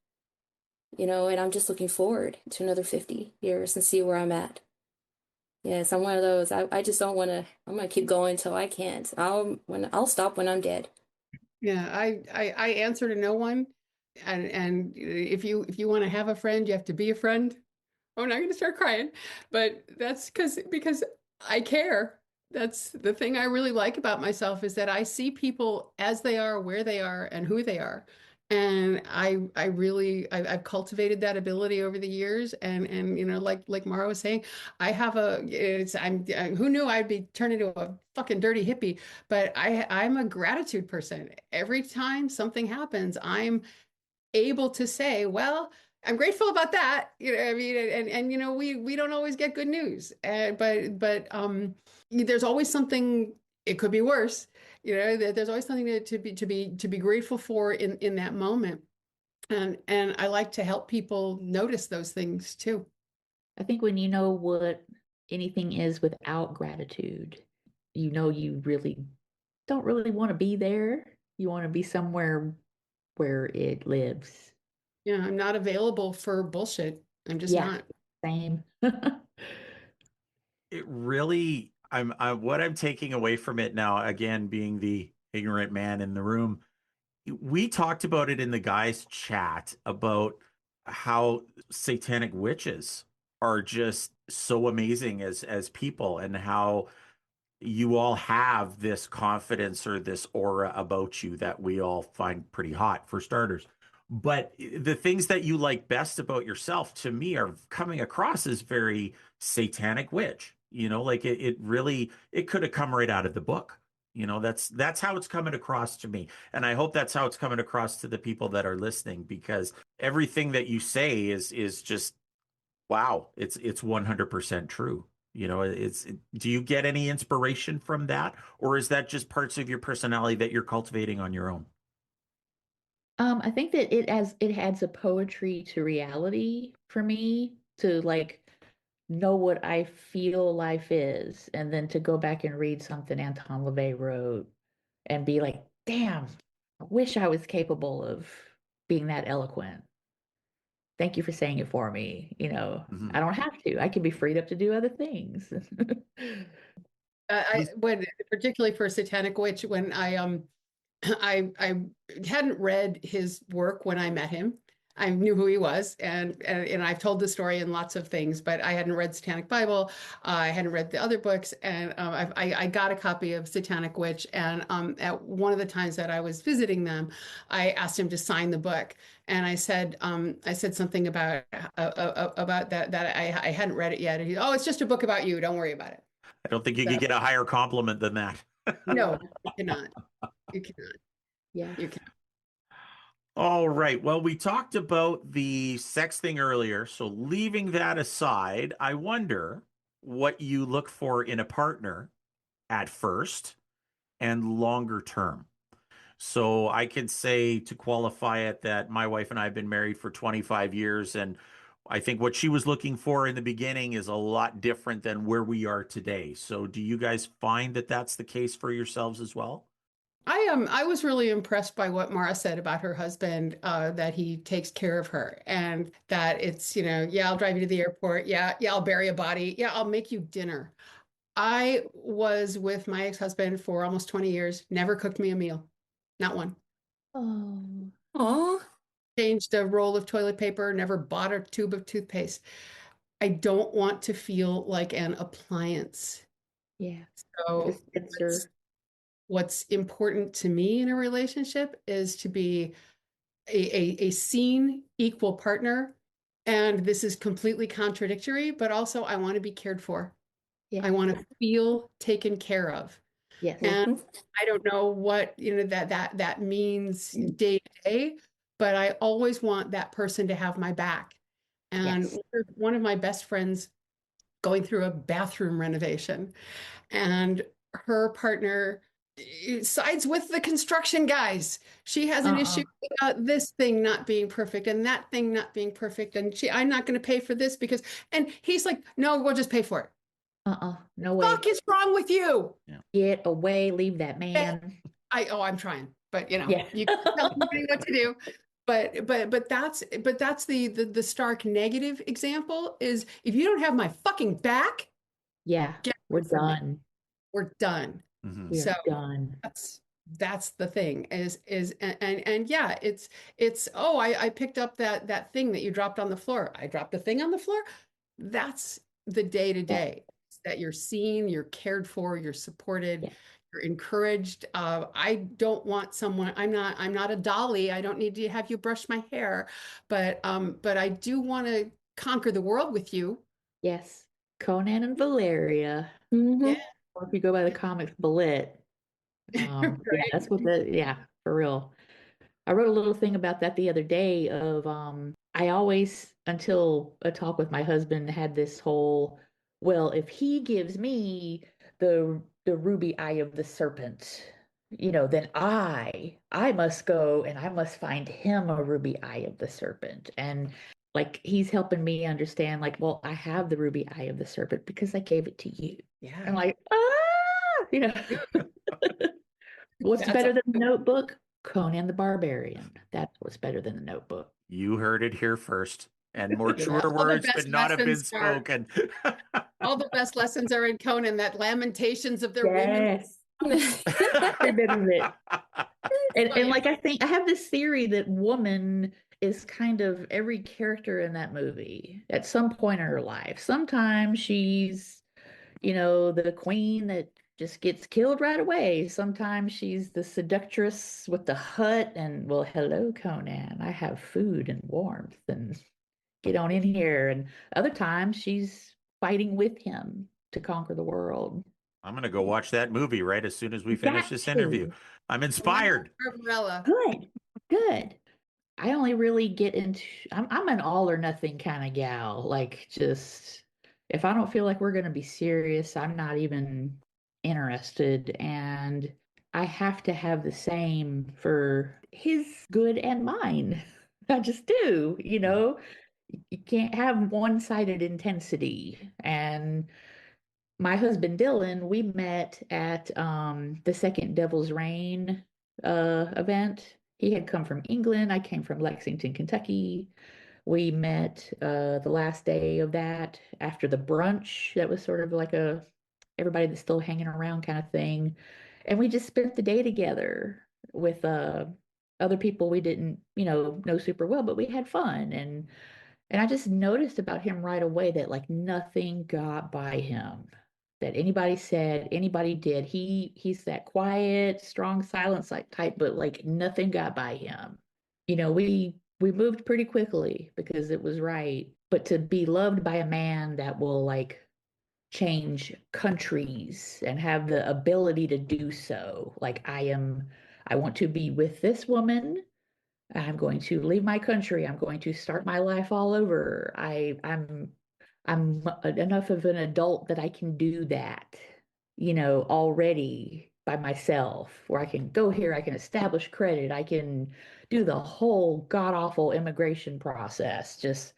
And I'm just looking forward to another 50 years and see where I'm at. Yes, I'm one of those. I just don't want to. I'm gonna keep going until I can't. I'll stop when I'm dead. Yeah, I answer to no one. And if you want to have a friend, you have to be a friend. Oh, I'm not going to start crying, but that's because I care. That's the thing I really like about myself is that I see people as they are, where they are, and who they are. And I've cultivated that ability over the years. And like Mara was saying, I have who knew I'd be turned into a fucking dirty hippie, but I'm a gratitude person. Every time something happens, I'm able to say, well, I'm grateful about that. I mean, and we don't always get good news. But there's always something, it could be worse. There's always something to be grateful for in that moment. And I like to help people notice those things too. I think when you know what anything is without gratitude, you know, you really don't really want to be there. You want to be somewhere where it lives. Yeah, I'm not available for bullshit. I'm just Yeah, not. same. It really, what I'm taking away from it now, again, being the ignorant man in the room, we talked about it in the guys' chat about how satanic witches are just so amazing as people, and how you all have this confidence or this aura about you that we all find pretty hot for starters. But the things that you like best about yourself to me are coming across as very satanic witch. You know, like it really, it could have come right out of the book. You know, that's how it's coming across to me. And I hope that's how it's coming across to the people that are listening, because everything that you say is just wow, it's 100% true. You know, do you get any inspiration from that, or is that just parts of your personality that you're cultivating on your own? I think that it adds a poetry to reality for me to like know what I feel life is, and then to go back and read something Anton LaVey wrote and be like, damn, I wish I was capable of being that eloquent. Thank you for saying it for me. You know, Mhm. I don't have to. I can be freed up to do other things. When particularly for Satanic Witch, when I hadn't read his work when I met him. I knew who he was, and I've told the story in lots of things, but I hadn't read Satanic Bible. I hadn't read the other books, and I got a copy of Satanic Witch. And at one of the times that I was visiting them, I asked him to sign the book, and I said something about that I hadn't read it yet. And he, oh, it's just a book about you. Don't worry about it. I don't think you So could get a higher compliment than that. no, you cannot. You cannot. Yes. You cannot. All right. Well, we talked about the sex thing earlier. So, leaving that aside, I wonder what you look for in a partner at first and longer term. So, I could say to qualify it that my wife and I have been married for 25 years. And I think what she was looking for in the beginning is a lot different than where we are today. So, do you guys find that that's the case for yourselves as well? I was really impressed by what Mara said about her husband, that he takes care of her and that it's, yeah, I'll drive you to the airport. Yeah, yeah, I'll bury a body. Yeah, I'll make you dinner. I was with my ex-husband for almost 20 years, never cooked me a meal. Not one. Oh, Oh, Changed a roll of toilet paper, never bought a tube of toothpaste. I don't want to feel like an appliance. yeah. So Dispenser. what's important to me in a relationship is to be a seen equal partner. And this is completely contradictory, but also I want to be cared for. I Yes. want to feel taken care of. Yes. And mhm. I don't know what, that means day to day, but I always want that person to have my back. And Yes. one of my best friends going through a bathroom renovation, and her partner sides with the construction guys. She has an Uh-uh. issue about this thing not being perfect and that thing not being perfect. And I'm not going to pay for this because, and he's like, no, we'll just pay for it. Uh-uh. No Fuck way. is wrong with you? Yeah. Get away. Leave that man. I'm trying, but Yeah. you can tell anybody what to do. But that's the stark negative example is if you don't have my fucking back, Yeah. get We're away from me. done. We're done. Mhm. We are So done. that's the thing is and yeah, it's oh, I picked up that thing that you dropped on the floor. I dropped the thing on the floor. That's the day to Yeah. day that you're seen, you're cared for, you're supported, Yeah. you're encouraged. I don't want someone, I'm not a dolly. I don't need to have you brush my hair, but I do want to conquer the world with you. Yes. Conan and Valeria. Yeah. Mhm. Or if you go by the comics, Bullet. Yeah, Right. that's yeah, for real. I wrote a little thing about that the other day of I always until a talk with my husband had this whole, well, if he gives me the ruby eye of the serpent, then I must go and I must find him a ruby eye of the serpent. And like he's helping me understand, like, well, I have the ruby eye of the serpent because I gave it to you. I'm Yeah. like, you know, what's That's better than the awesome. Notebook? Conan the Barbarian. That's what's better than the Notebook. You heard it here first. And more Yeah. truer All the words could best not have been lessons are spoken. all the best lessons are in Conan, that lamentations of their women. Yes, every bit of it. Oh, And yeah. like I think I have this theory that woman is kind of every character in that movie at some point in her life. Sometimes she's, the queen that just gets killed right away. Sometimes she's the seductress with the hut and, well, hello, Conan. I have food and warmth and get on in here. And other times she's fighting with him to conquer the world. I'm going to go watch that movie right as soon as we You finish got this interview. to. I'm Conan inspired. Barbarella. Good, good. I only really get into I'm an all or nothing kind of gal. Like just if I don't feel like we're gonna be serious, I'm not even interested. And I have to have the same for his good and mine. I just do, you know. You can't have one-sided intensity. And my husband Dylan, we met at the second Devil's Reign event. He had come from England. I came from Lexington, Kentucky. We met the last day of that after the brunch. That was sort of like a everybody that's still hanging around kind of thing. And we just spent the day together with other people we didn't, know super well, but we had fun. And I just noticed about him right away that like nothing got by him. That anybody said, anybody did. He's that quiet, strong silence like type, but like nothing got by him. We moved pretty quickly because it was right. But to be loved by a man that will like change countries and have the ability to do so. Like I want to be with this woman. I'm going to leave my country. I'm going to start my life all over. I'm enough of an adult that I can do that, already by myself, where I can go here, I can establish credit, I can do the whole god-awful immigration process, just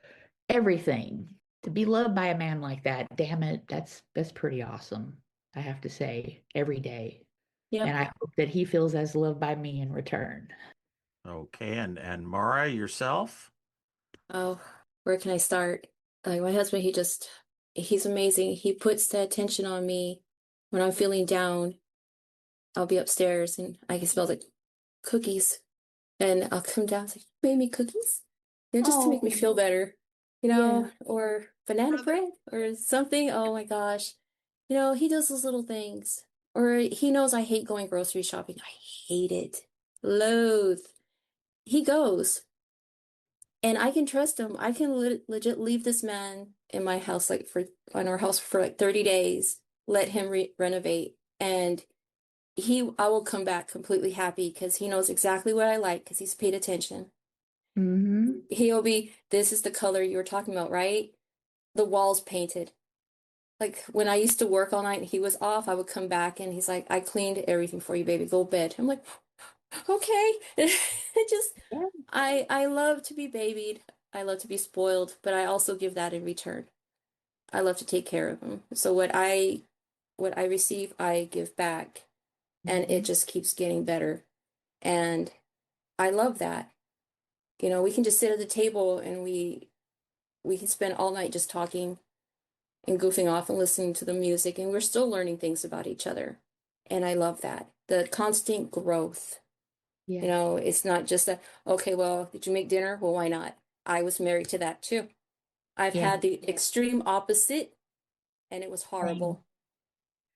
everything. To be loved by a man like that, damn it, that's pretty awesome. I have to say, every day. And Yep. I hope that he feels as loved by me in return. Okay, and Mara, yourself? Oh, where can I start? Like my husband, he's amazing. He puts the attention on me when I'm feeling down. I'll be upstairs and I can smell the cookies. And I'll come down and say, made me cookies? Just to make me Oh, feel better, yeah. or banana bread or something. Oh my gosh. He does those little things. Or he knows I hate going grocery shopping. I hate it. Loathe. He goes. And I can trust him. I can legit leave this man in my house, like on our house for like 30 days, let him renovate. And I will come back completely happy because he knows exactly what I like because he's paid attention. Mm-hmm. This is the color you were talking about, right? The walls painted. Like when I used to work all night and he was off, I would come back and he's like, I cleaned everything for you, baby. Go to bed. I'm like, okay. It just, Yeah. I love to be babied. I love to be spoiled, but I also give that in return. I love to take care of him. So what I receive, I give back, and it Mhm. just keeps getting better. And I love that. We can just sit at the table and we can spend all night just talking and goofing off and listening to the music, and we're still learning things about each other. And I love that. The constant growth. Yeah. It's not just that, okay, well, did you make dinner? Well, why not? I was married to that too. I've Yeah. had the extreme opposite, and it was Same. horrible.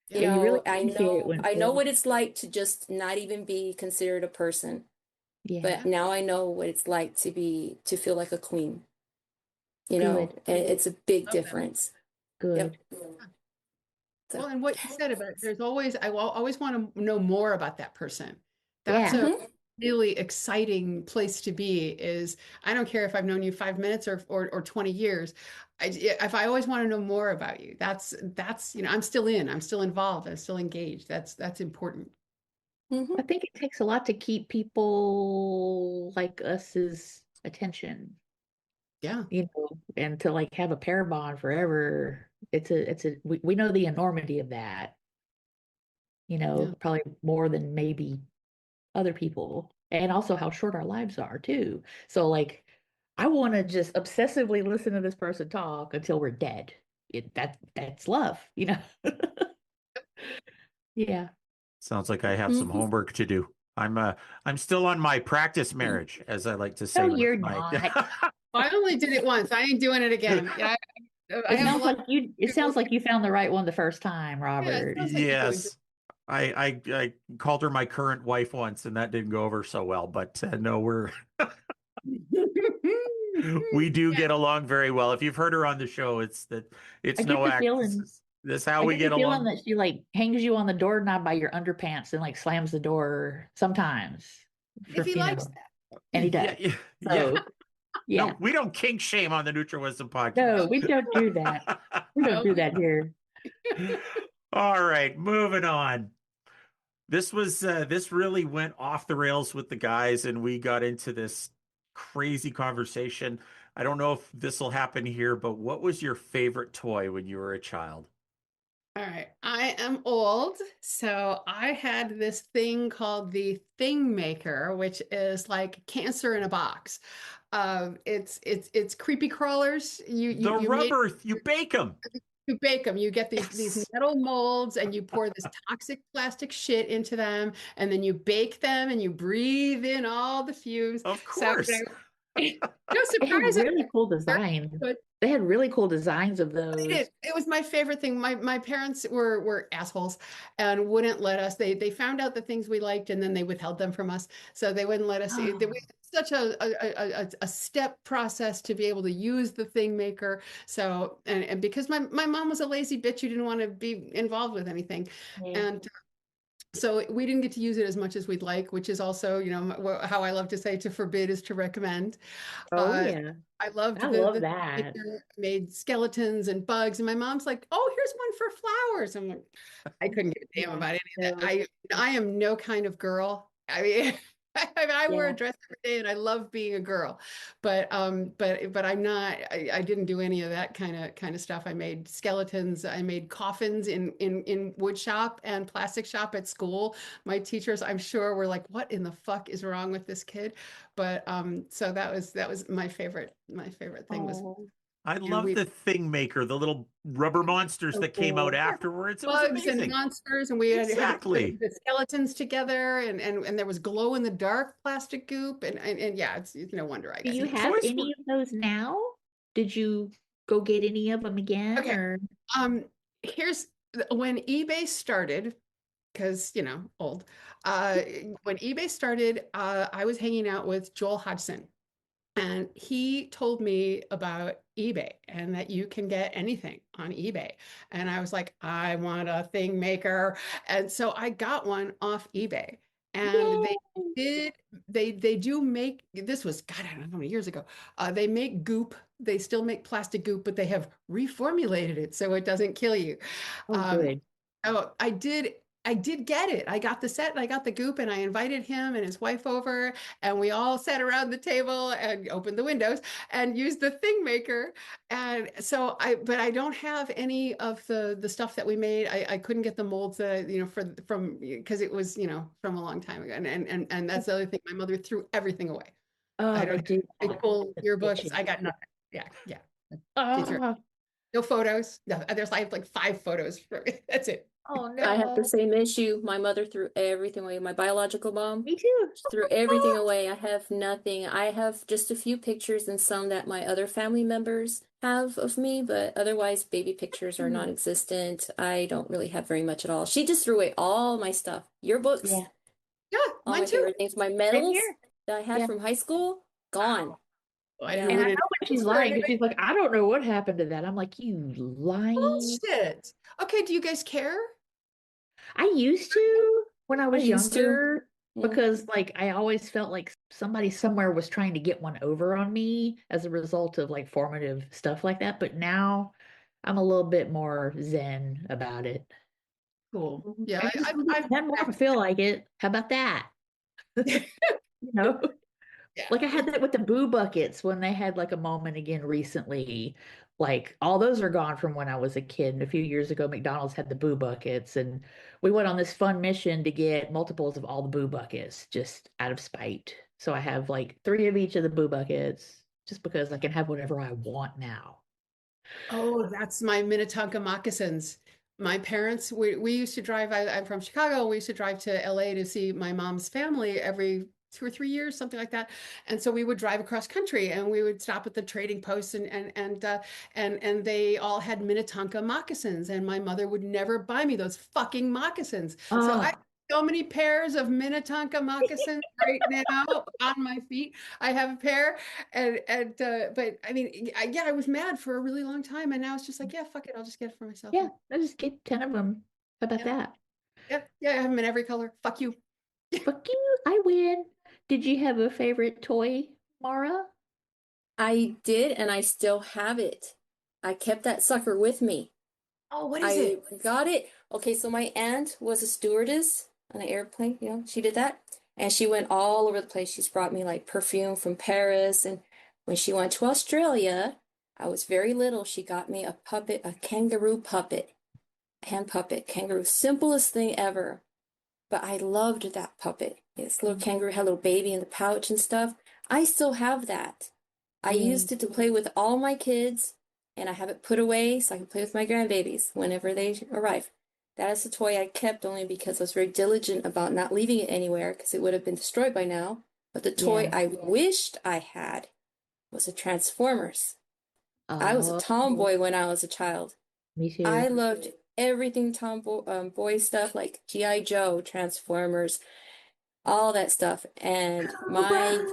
Yeah, you really I appreciate it know when I know both. what it's like to just not even be considered a person, Yeah. but now I know what it's like to feel like a queen, Good. and it's a big Love that. difference. Yep. Good. So, Well, and what you said about there's always I will always want to know more about that person. That's Yeah. a mhm. really exciting place to be. Is I don't care if I've known you 5 minutes or 20 years. If I always want to know more about you, that's I'm still in. I'm still involved. I'm still engaged. That's important. Mhm. I think it takes a lot to keep people like us's attention. Yeah. And to like have a pair bond forever, we know the enormity of that, Yeah. probably more than maybe other people, and also how short our lives are too. So like, I want to just obsessively listen to this person talk until we're dead. That's love. Yeah. Sounds like I have some Mhm. homework to do. I'm still on my practice marriage, as I like to say No, with you're my not. I only did it once. I ain't doing it again. Yeah. I It have a sounds lot like you it of sounds like you found the right one the first time, yeah, it Robert. sounds like you do. Yes. I called her my current wife once, and that didn't go over so well. But no, we do get along very well. If you've heard her on the show, I it's get no the act. feeling This is how I we get the get feeling along. that she like hangs you on the doorknob by your underpants and like slams the door sometimes. If he likes And he Yeah, does. yeah, yeah. So No, yeah. we don't kink shame on the Neutral Wisdom No, podcast. we don't do that. We don't that. do that here. All right, moving on. This really went off the rails with the guys, and we got into this crazy conversation. I don't know if this will happen here, but what was your favorite toy when you were a child? All right. I am old, so I had this thing called the Thing Maker, which is like cancer in a box. It's creepy crawlers. The rubber, you bake them. You bake them. You get these Yes, metal molds and you pour this toxic plastic shit into them, and then you bake them and you breathe in all the fumes. of So course. no They had surprisingly, really cool they're designs. good. They had really cool designs of They those. did. It was my favorite thing. My parents were assholes and wouldn't let us. They found out the things we liked and then they withheld them from us. So they wouldn't let us. Oh, Such a step process to be able to use the thing maker. So and because my mom was a lazy bitch who didn't want to be involved with anything, yeah. and so we didn't get to use it as much as we'd like, which is also, how I love to say to forbid is to recommend. Oh Uh, yeah. I loved I the love that. picture, made skeletons and bugs, and my mom's like, "Oh, here's one for flowers." I'm like, I couldn't give a damn Yeah. about any of that. No. I am no kind of girl. I mean, I wear a Yeah. dress every day, and I love being a girl, but I'm not. I didn't do any of that kind of stuff. I made skeletons. I made coffins in wood shop and plastic shop at school. My teachers, I'm sure, were like, "What in the fuck is wrong with this kid?" But so that was my favorite thing was, Oh. I and love we the thing maker, the little rubber monsters So that came out cool. afterwards. It was bugs and amazing. monsters, and we had to put Exactly. the skeletons together, and there was glow in the dark plastic goop, and yeah, it's no wonder I Do got you See, into have toys were any of those now? Did you go get any of them again okay. or Um, here's when eBay started, because old. Uh, when eBay started, I was hanging out with Joel Hodgson. And he told me about eBay and that you can get anything on eBay. And I was like, I want a thing maker. And so I got one off eBay. And they Yay! did, they do make, this was, God, I don't know how many years ago. They make goop. They still make plastic goop, but they have reformulated it so it doesn't kill you. Oh, Um, good. Oh, I did get it. I got the set and I got the goop and I invited him and his wife over and we all sat around the table and opened the windows and used the thing maker. And so but I don't have any of the stuff that we made. I couldn't get the molds that, from because it was, from a long time ago. And that's the other thing. My mother threw everything away. I Oh, don't they have do big that. full The yearbooks. bitches. I got nothing. Yeah, yeah. She threw Oh, no photos. No, I have like 5 photos for it. That's it. oh I have the no. same issue. My mother threw everything away. My biological mom Me too. threw everything away. I have nothing. I have just a few pictures and some that my other family members have of me, but otherwise, baby pictures are non-existent. I don't really have very much at all. She just threw away all my stuff, yearbooks, Yeah. Yeah, all mine my too. favorite things, my Same medals here. that I had Yeah. from high school, gone. I didn't Yeah. And I root know it when she's for lying because anybody. she's like, I don't know what happened to that. I'm like, you lying. Bullshit. Okay, do you guys care? I used to when I I was used to. younger Yeah. because like I always felt like somebody somewhere was trying to get one over on me as a result of like formative stuff like that. But now I'm a little bit more zen about it. Cool. Mhm. Yeah, I just I've done more if I feel like it. How about that? You know? Yeah. Like I had that with the Boo Buckets when they had like a moment again recently. Like all those are gone from when I was a kid. And a few years ago, McDonald's had the Boo Buckets, and we went on this fun mission to get multiples of all the Boo Buckets just out of spite. So I have like 3 of each of the Boo Buckets just because I can have whatever I want now. Oh, that's my Minnetonka moccasins. My parents, we used to drive, I'm from Chicago. We used to drive to LA to see my mom's family every 2 or 3 years, something like that. And so we would drive across country and we would stop at the trading posts and they all had Minnetonka moccasins. And my mother would never buy me those fucking moccasins. So I have Oh, so many pairs of Minnetonka moccasins right now on my feet. I have a pair but I mean, yeah, I was mad for a really long time, and now it's just like, yeah, fuck it, I'll just get it for myself. yeah, I just get 10 of them. How about Yeah, that? yeah, yeah. I have them in every color. Fuck you. Fuck you, I win. Did you have a favorite toy, Mara? I did, and I still have it. I kept that sucker with me. Oh, what is I it? got it. Okay, so my aunt was a stewardess on an airplane, she did that. And she went all over the place. She's brought me like perfume from Paris. And when she went to Australia, I was very little. She got me a puppet, a kangaroo puppet, hand puppet, kangaroo, simplest thing ever. But I loved that puppet. This little kangaroo had a little baby in the pouch and stuff. I still have that. I Yeah. used it to play with all my kids, and I have it put away so I can play with my grandbabies whenever they arrive. That is a toy I kept only because I was very diligent about not leaving it anywhere because it would have been destroyed by now. But the toy Yeah. I wished I had was a Transformers. I was a Oh, tomboy when I was a child. me too. I loved everything tomboy boy stuff like G.I. Joe, Transformers, all that stuff. And my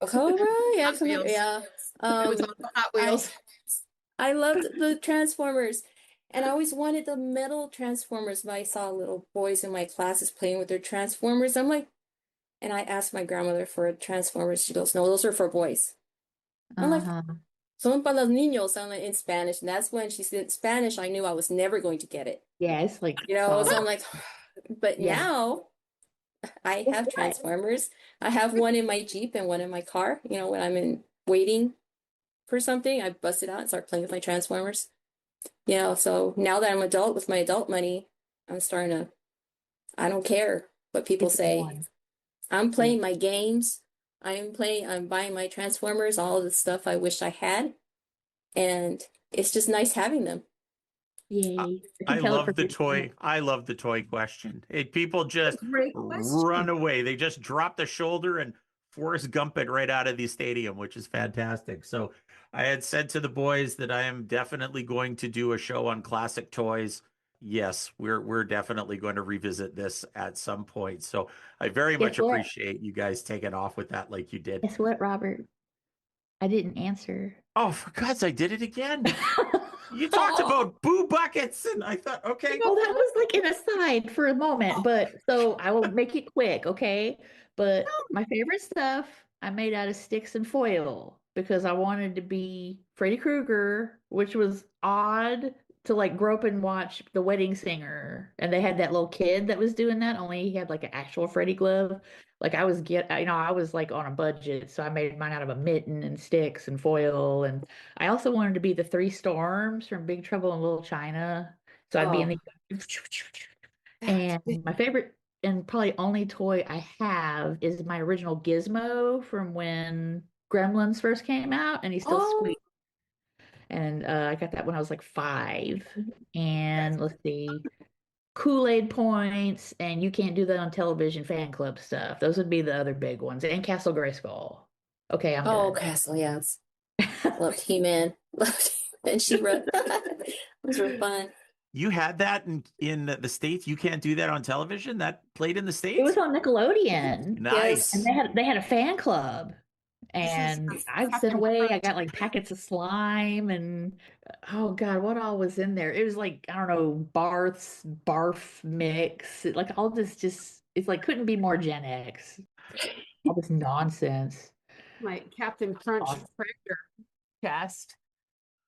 Cobra! Cobra, yeah, Hot Wheels. yeah. It was Um, on the Hot I Wheels. I loved the Transformers, and I always wanted the metal Transformers. But I saw little boys in my classes playing with their Transformers. I'm like, and I asked my grandmother for a Transformers. She goes, "No, those are for boys." I'm like, Uh-huh. "Son para los niños," I'm like, in Spanish, and that's when she said Spanish. I knew I was never going to get it, Yeah, it's like So solid. I'm like, but Yeah. now I Guess have what? Transformers. I have one in my Jeep and one in my car. When I'm in waiting for something, I bust it out and start playing with my Transformers. So now that I'm adult with my adult money, I'm starting to, I don't care what people Get the say. one. I'm Yeah. playing my games. I'm buying my Transformers, all of the stuff I wish I had. And it's just nice having them. Yay. I can I tell it love from the your tone. toy. I love the toy question. People just Great run question. away. They just drop the shoulder and Forrest Gump it right out of the stadium, which is fantastic. So I had said to the boys that I am definitely going to do a show on classic toys. Yes, we're definitely going to revisit this at some point. So I very Guess much what? appreciate you guys taking off with that like you did. Guess what, Robert? I didn't answer. Oh, for God's sake, I did it again. Oh, You talked about boo buckets, and I thought, okay. that was like an aside for a moment, but so I will make it quick, okay? But my favorite stuff I made out of sticks and foil because I wanted to be Freddy Krueger, which was odd to like grow up and watch The Wedding Singer, and they had that little kid that was doing that, only he had like an actual Freddy glove. Like I was like on a budget, so I made mine out of a mitten and sticks and foil, and I also wanted to be the three storms from Big Trouble in Little China. So I'd be in Oh, the that's and my favorite and probably only toy I have is my original Gizmo from when Gremlins first came out, and he still oh, squeaks. And I got that when I was like 5. And let's see, Kool-Aid points, and you can't do that on television fan club stuff. Those would be the other big ones. And Castle Grayskull. Okay, I'm Oh, done. Castle, yes. Loved He-Man. Loved and She-Ra. Those were fun. You had that in the States. You can't do that on television. That played in the It was States. on Nickelodeon, and Yes. Nice. they had a fan club. this is And I sent Captain away, I Crunch. got like packets of slime and oh God, what all was in there? It was like, I don't know, Barth's barf mix. Like all this it's like couldn't be more Gen X. All this nonsense. My Captain Crunch Awesome. Predator chest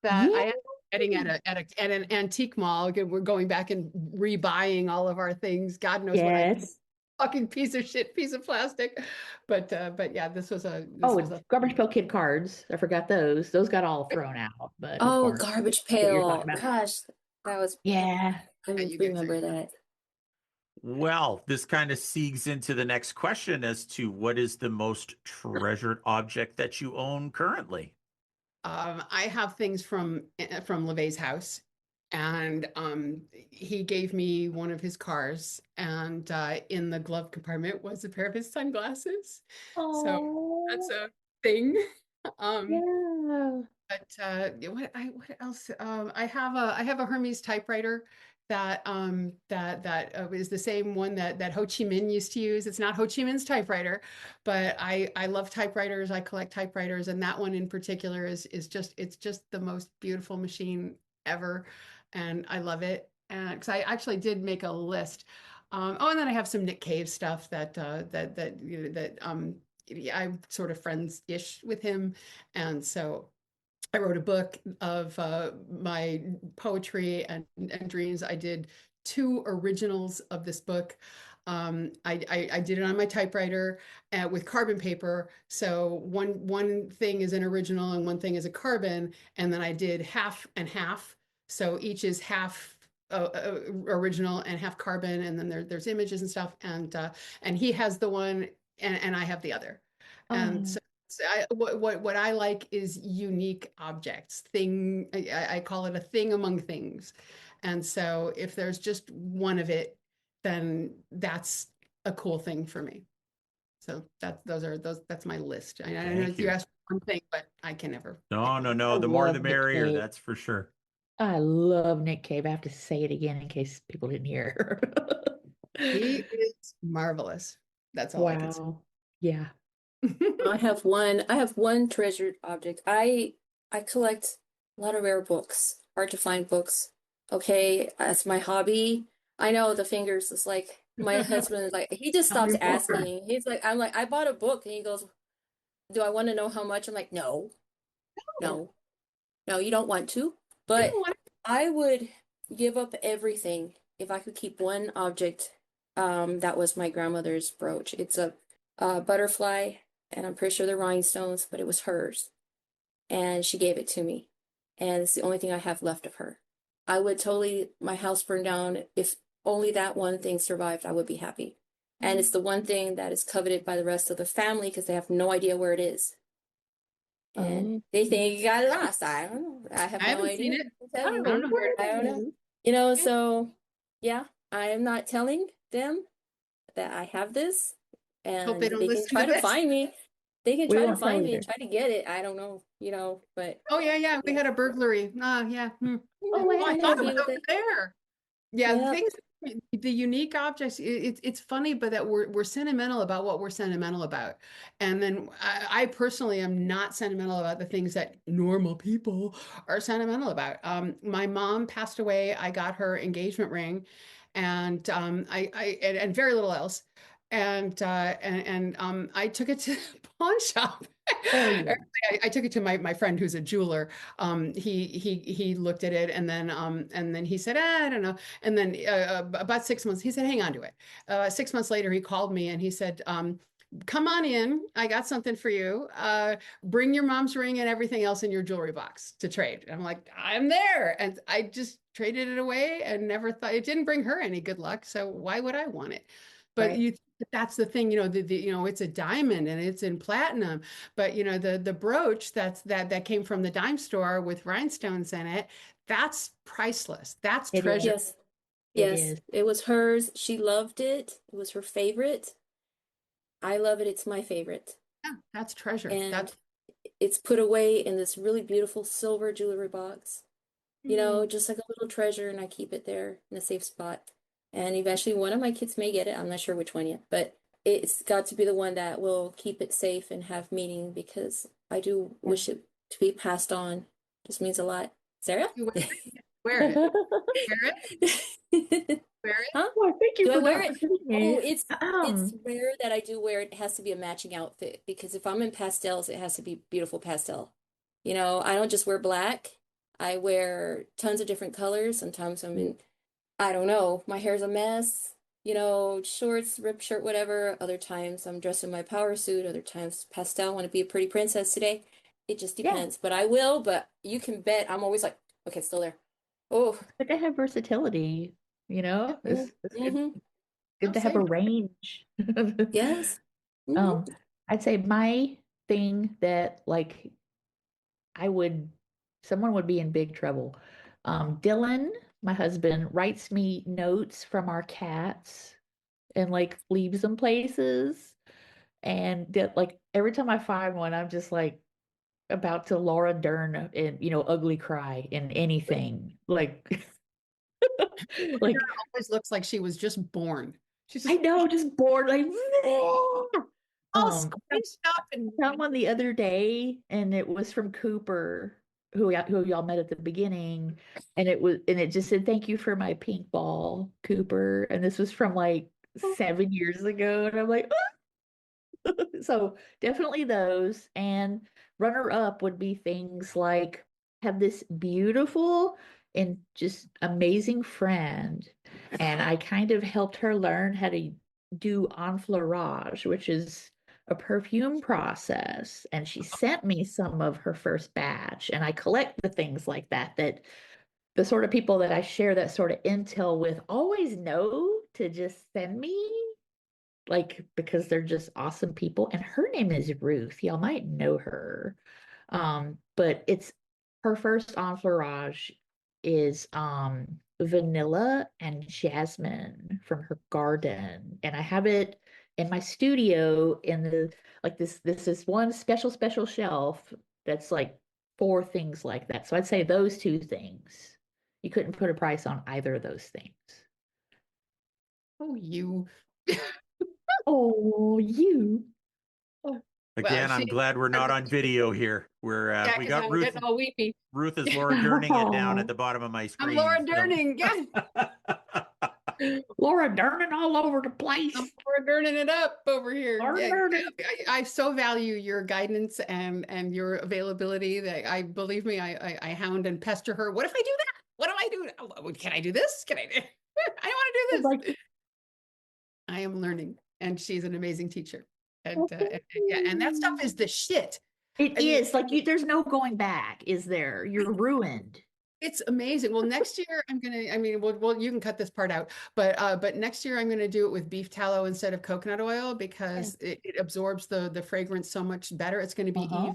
that Yeah. I ended up getting at an antique mall. Again, we're going back and rebuying all of our things. God knows what I Yes. fucking piece of shit, piece of plastic. But yeah, this Oh, was it's a Garbage Pail Kid cards. I forgot those. Those got all thrown out. But as Oh, far as garbage what you're talking pail. about, Gosh, that was, yeah. I yeah, you guys are remember that. Well, this kind of segues into the next question as to what is the most treasured object that you own currently? I have things from LeVay's house, and he gave me one of his cars, and in the glove compartment was a pair of his sunglasses. So that's Oh, a thing. Um, yeah. but what else? I have a Hermes typewriter that is the same one that Ho Chi Minh used to use. It's not Ho Chi Minh's typewriter, but I love typewriters. I collect typewriters, and that one in particular is just it's just the most beautiful machine ever, and I love it. And because I actually did make a list. Oh, and then I have some Nick Cave stuff that yeah, I'm sort of friends-ish with him, and so I wrote a book of my poetry and dreams. I did two originals of this book. I did it on my typewriter with carbon paper. So one thing is an original and one thing is a carbon, and then I did half and half. So each is half original and half carbon, and then there's images and stuff. And he has the one, and I have the other. And Oh, so what I like is unique objects. I call it a thing among things. And so if there's just one of it, then that's a cool thing for me. So that's my list. I know Thank you you. asked for one thing, but I can never pick No, no, one. no. I The more the love Nick merrier, Cave. that's for sure. I love Nick Cave. I have to say it again in case people didn't hear. He is marvelous. That's all I can say. Wow. Yeah. I have one treasured object. I collect a lot of rare books, hard to find books. Okay, that's my hobby. I know the fingers is like my husband is like he just Tell me stops more. asking. He's like, I'm like, I bought a book and he goes, do I want to know how much? I'm like, no, Oh, no, no, you don't want to. you But know what? I would give up everything if I could keep one object. That was my grandmother's brooch. It's a butterfly, and I'm pretty sure they're rhinestones, but it was hers. And she gave it to me. And it's the only thing I have left of her. I would totally, my house burned down. If only that one thing survived, I would be happy. And it's the one thing that is coveted by the rest of the family because they have no idea where it is. And Oh, they think it got lost. I don't know. I have I no haven't seen idea. it. I tell you, I don't know where it I don't is. know. You know, Yeah. so yeah, I am not telling them that I have this, Hope they and don't they can listen to try to this. find me. They can we try to won't tell find me and either. try to get it. I don't know, but Oh yeah, we yeah, had a burglary. Yeah. Oh, what Oh, I I'm thought it happened? happy was with over it. there. Yeah, the Yeah. things, the unique objects. It's funny, but that we're sentimental about what we're sentimental about, and then I personally am not sentimental about the things that normal people are sentimental about. My mom passed away. I got her engagement ring, and and very little else, and I took it to the pawn shop. Oh, yeah. I took it to my friend who's a jeweler. He looked at it and then he said, I don't know. And then about 6 months, he said, hang on to it. 6 months later, he called me and he said, come on in. I got something for you. Bring your mom's ring and everything else in your jewelry box to trade. And I'm like, I'm there. And I just traded it away and never thought it didn't bring her any good luck. So why would I want it? But Right. that's the thing, it's a diamond and it's in platinum, but the brooch that came from the dime store with rhinestones in it, that's priceless. That's It is. treasure. Yes. It Yes. is. It was hers. She loved it. It was her favorite. I love it. It's my favorite. Yeah, that's treasure. And it's put away in this really beautiful silver jewelry box. Mm. Just like a little treasure, and I keep it there in a safe spot. And eventually one of my kids may get it. I'm not sure which one yet, but it's got to be the one that will keep it safe and have meaning because I do Yeah. wish it to be passed on. Just means a lot. Sarah? You wear it. Wear it. Wear it. Huh? Well, thank you Do I for wear not it? forgetting Oh, me. it's rare that I do wear it. It has to be a matching outfit because if I'm in pastels, it has to be beautiful pastel. I don't just wear black. I wear tons of different colors. Sometimes I'm in, I don't know, my hair's a mess. shorts, ripped shirt, whatever. Other times I'm dressed in my power suit. Other times pastel, want to be a pretty princess today. It just Yeah, depends. But I will, but you can bet I'm always like, okay, it's still there. Oh, but they have versatility, it's mm-hmm. good I'm to have a saying range. Yes. Hmm. Um, I'd say my thing that like I would someone would be in big trouble. Dylan, my husband, writes me notes from our cats and like leaves them places. And that like every time I find one, I'm just like about to Laura Dern in, ugly cry in anything. Like like always looks like she was just born. She's I just know, just bored, like all um squished up and found one the other day and it was from Cooper, who y'all met at the beginning, and it just said thank you for my pink ball, Cooper. And this was from like 7 years ago. And I'm like, so definitely those. And runner up would be things like have this beautiful and just amazing friend. And I kind of helped her learn how to do enfleurage, which is a perfume process. And she sent me some of her first batch. And I collect the things like that, that the sort of people that I share that sort of intel with always know to just send me, like, because they're just awesome people. And her name is Ruth. Y'all might know her. But it's her first enfleurage is vanilla and jasmine from her garden. And I have it in my studio in the like this is one special shelf that's like four things like that. So I'd say those two things. You couldn't put a price on either of those things. oh you. Oh, you. Oh, well, Again, she I'm glad we're not on video here. yeah, We because got I'm Ruth. getting all weepy. Ruth is Laura Derning it down at the bottom of my I'm screen. Laura Derning. Yeah, Laura Dernan all over the I'm place. Laura Derning it up over here. Laura Yeah, Dernan. I so value your guidance and your availability that I believe me, I hound and pester her. What if I do that? What do I do? Oh, can I do this? Can I do? I want to Like, do this. I am learning, and she's an amazing teacher. And yeah, and that stuff is the shit. it I mean, is like there's no going back, is there? You're ruined. it's amazing. Well, next year I'm gonna. I mean, well, you can cut this part out, but next year I'm gonna do it with beef tallow instead of coconut oil Yeah. because it absorbs the fragrance so much better. It's gonna be Uh-huh.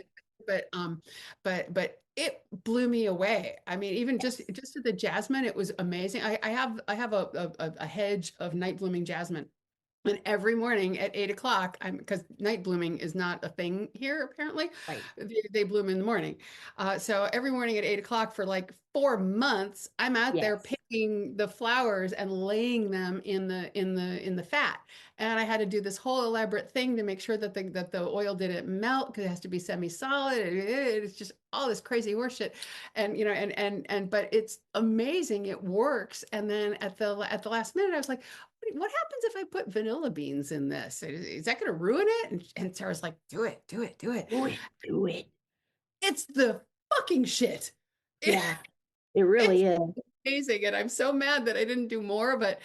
even, but it blew me away. I mean, even Yes. just to the jasmine, it was amazing. I have a hedge of night blooming jasmine. And every morning at 8 o'clock, I'm because night blooming is not a thing here, apparently. Right. They bloom in the morning. So every morning at 8 o'clock for like 4 months, I'm out there Yes. picking the flowers and laying them in the fat. And I had to do this whole elaborate thing to make sure that the oil didn't melt because it has to be semi-solid. It's just all this crazy horseshit. And but it's amazing. It works. And then at the last minute, I was like, what happens if I put vanilla beans in this? Is that going to ruin it? And Sarah's like, do it, do it, do it. Do it. Do it. It's the fucking shit. Yeah. It really It's is. amazing, and I'm so mad that I didn't do more. But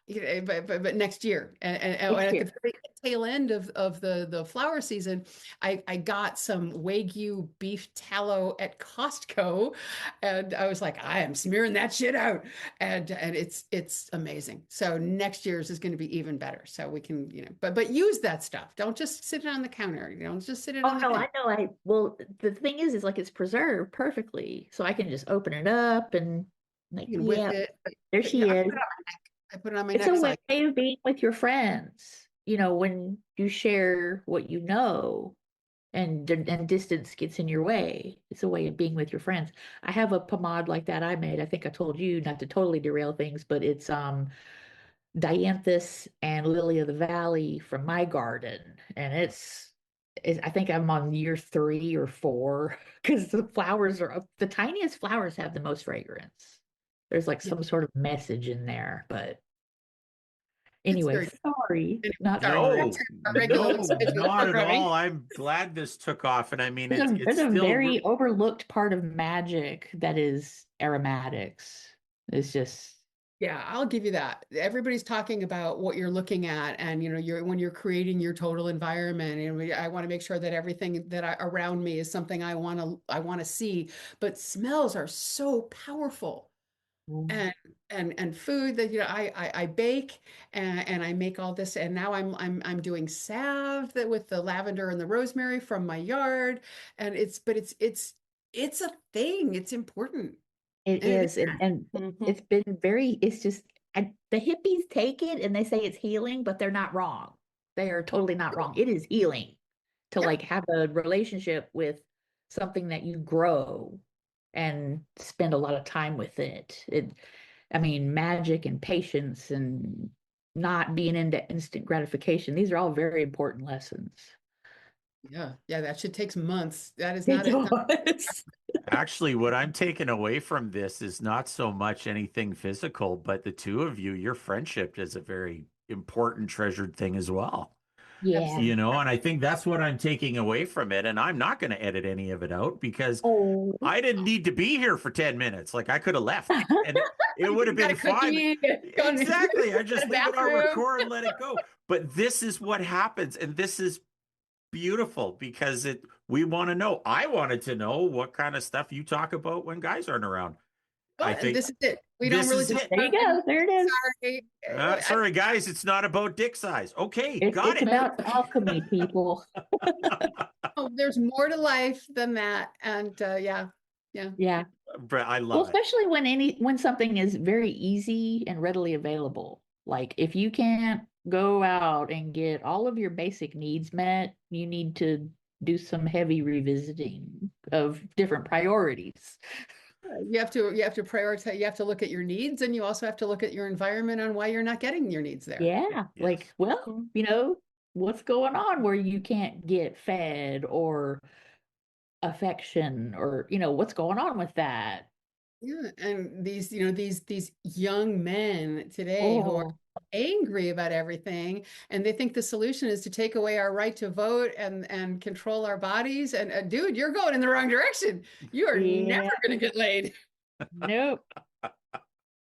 but next year, and Next at year. the very tail end of the flower season, I got some Wagyu beef tallow at Costco, and I was like, I am smearing that shit out, and it's amazing. So next year's is going to be even better. So we can but use that stuff. Don't just sit it on the counter. Don't just sit it Oh on the no, thing. I know. Well, the thing is like it's preserved perfectly. So I can just open it up and like, You can whip yeah, it. there But yeah, she is. I put it on my It's a neck. way Like, of being with your friends, when you share what you know and distance gets in your way. It's a way of being with your friends. I have a pomade like that I made. I think I told you, not to totally derail things, but it's dianthus and lily of the valley from my garden. And I think I'm on year 3 or 4 because the flowers are the tiniest flowers have the most fragrance. There's like yeah, some sort of message in there, but it's anyway, very. sorry, Anyway, not sorry, sorry. that's No, our regular no, schedule not at programming. all. I'm glad this took off, and I mean, There's it's a still. very overlooked part of magic that is aromatics. It's just Yeah, I'll give you that. Everybody's talking about what you're looking at, and when you're creating your total environment, and I want to make sure that everything around me is something I want to see. But smells are so powerful, Mm. and and food that I bake, and I make all this, and now I'm doing salve that with the lavender and the rosemary from my yard, and it's a thing. It's important. It And is, and Mhm. it's been very, it's just, the hippies take it and they say it's healing, but they're not wrong. They are totally not wrong. It is healing to yeah. like have a relationship with something that you grow and spend a lot of time with it. I mean, magic and patience and not being into instant gratification. These are all very important lessons. Yeah, yeah, that shit takes months. That is It not it. does. Actually, what I'm taking away from this is not so much anything physical, but the two of you, your friendship is a very important, treasured thing as well. Yeah. Absolutely. You know, and I think that's what I'm taking away from it. And I'm not going to edit any of it out because Oh. I didn't need to be here for 10 minutes. Like I could have left and it would have You got been a fine. cookie, going Exactly. I got just a leave it on bathroom. record and let it go. But this is what happens. And this is beautiful because we want to know. I wanted to know what kind of stuff you talk about when guys aren't around. I Well, think this is it. We don't this really is talk it. There you about men. go. There it is. Sorry. Sorry, guys, it's not about dick size. Okay, got It's it. about alchemy, people. There's more to life than that. And yeah, yeah. Yeah. But I Well, love it. especially when something is very easy and readily available. Like if you can't go out and get all of your basic needs met, you need to do some heavy revisiting of different priorities. You have to prioritize. You have to look at your needs, and you also have to look at your environment on why you're not getting your needs there. Yeah, Yes. like, well, what's going on where you can't get fed or affection or, what's going on with that? Yeah, and these young men today who are Oh, angry about everything, and they think the solution is to take away our right to vote and control our bodies. And dude, you're going in the wrong direction. You are never yeah, going to get laid. nope.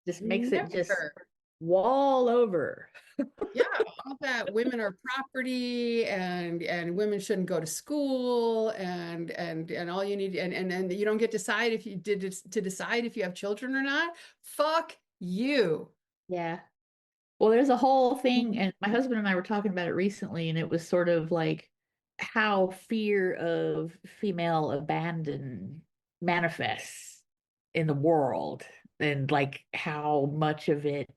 Just makes it just Never. wall over. Yeah, all that women are property, and women shouldn't go to school, and all you need, and you don't get to decide if you have children or not. Fuck you. Yeah. Well, there's a whole thing, and my husband and I were talking about it recently, and it was sort of like how fear of female abandon manifests in the world, and like how much of it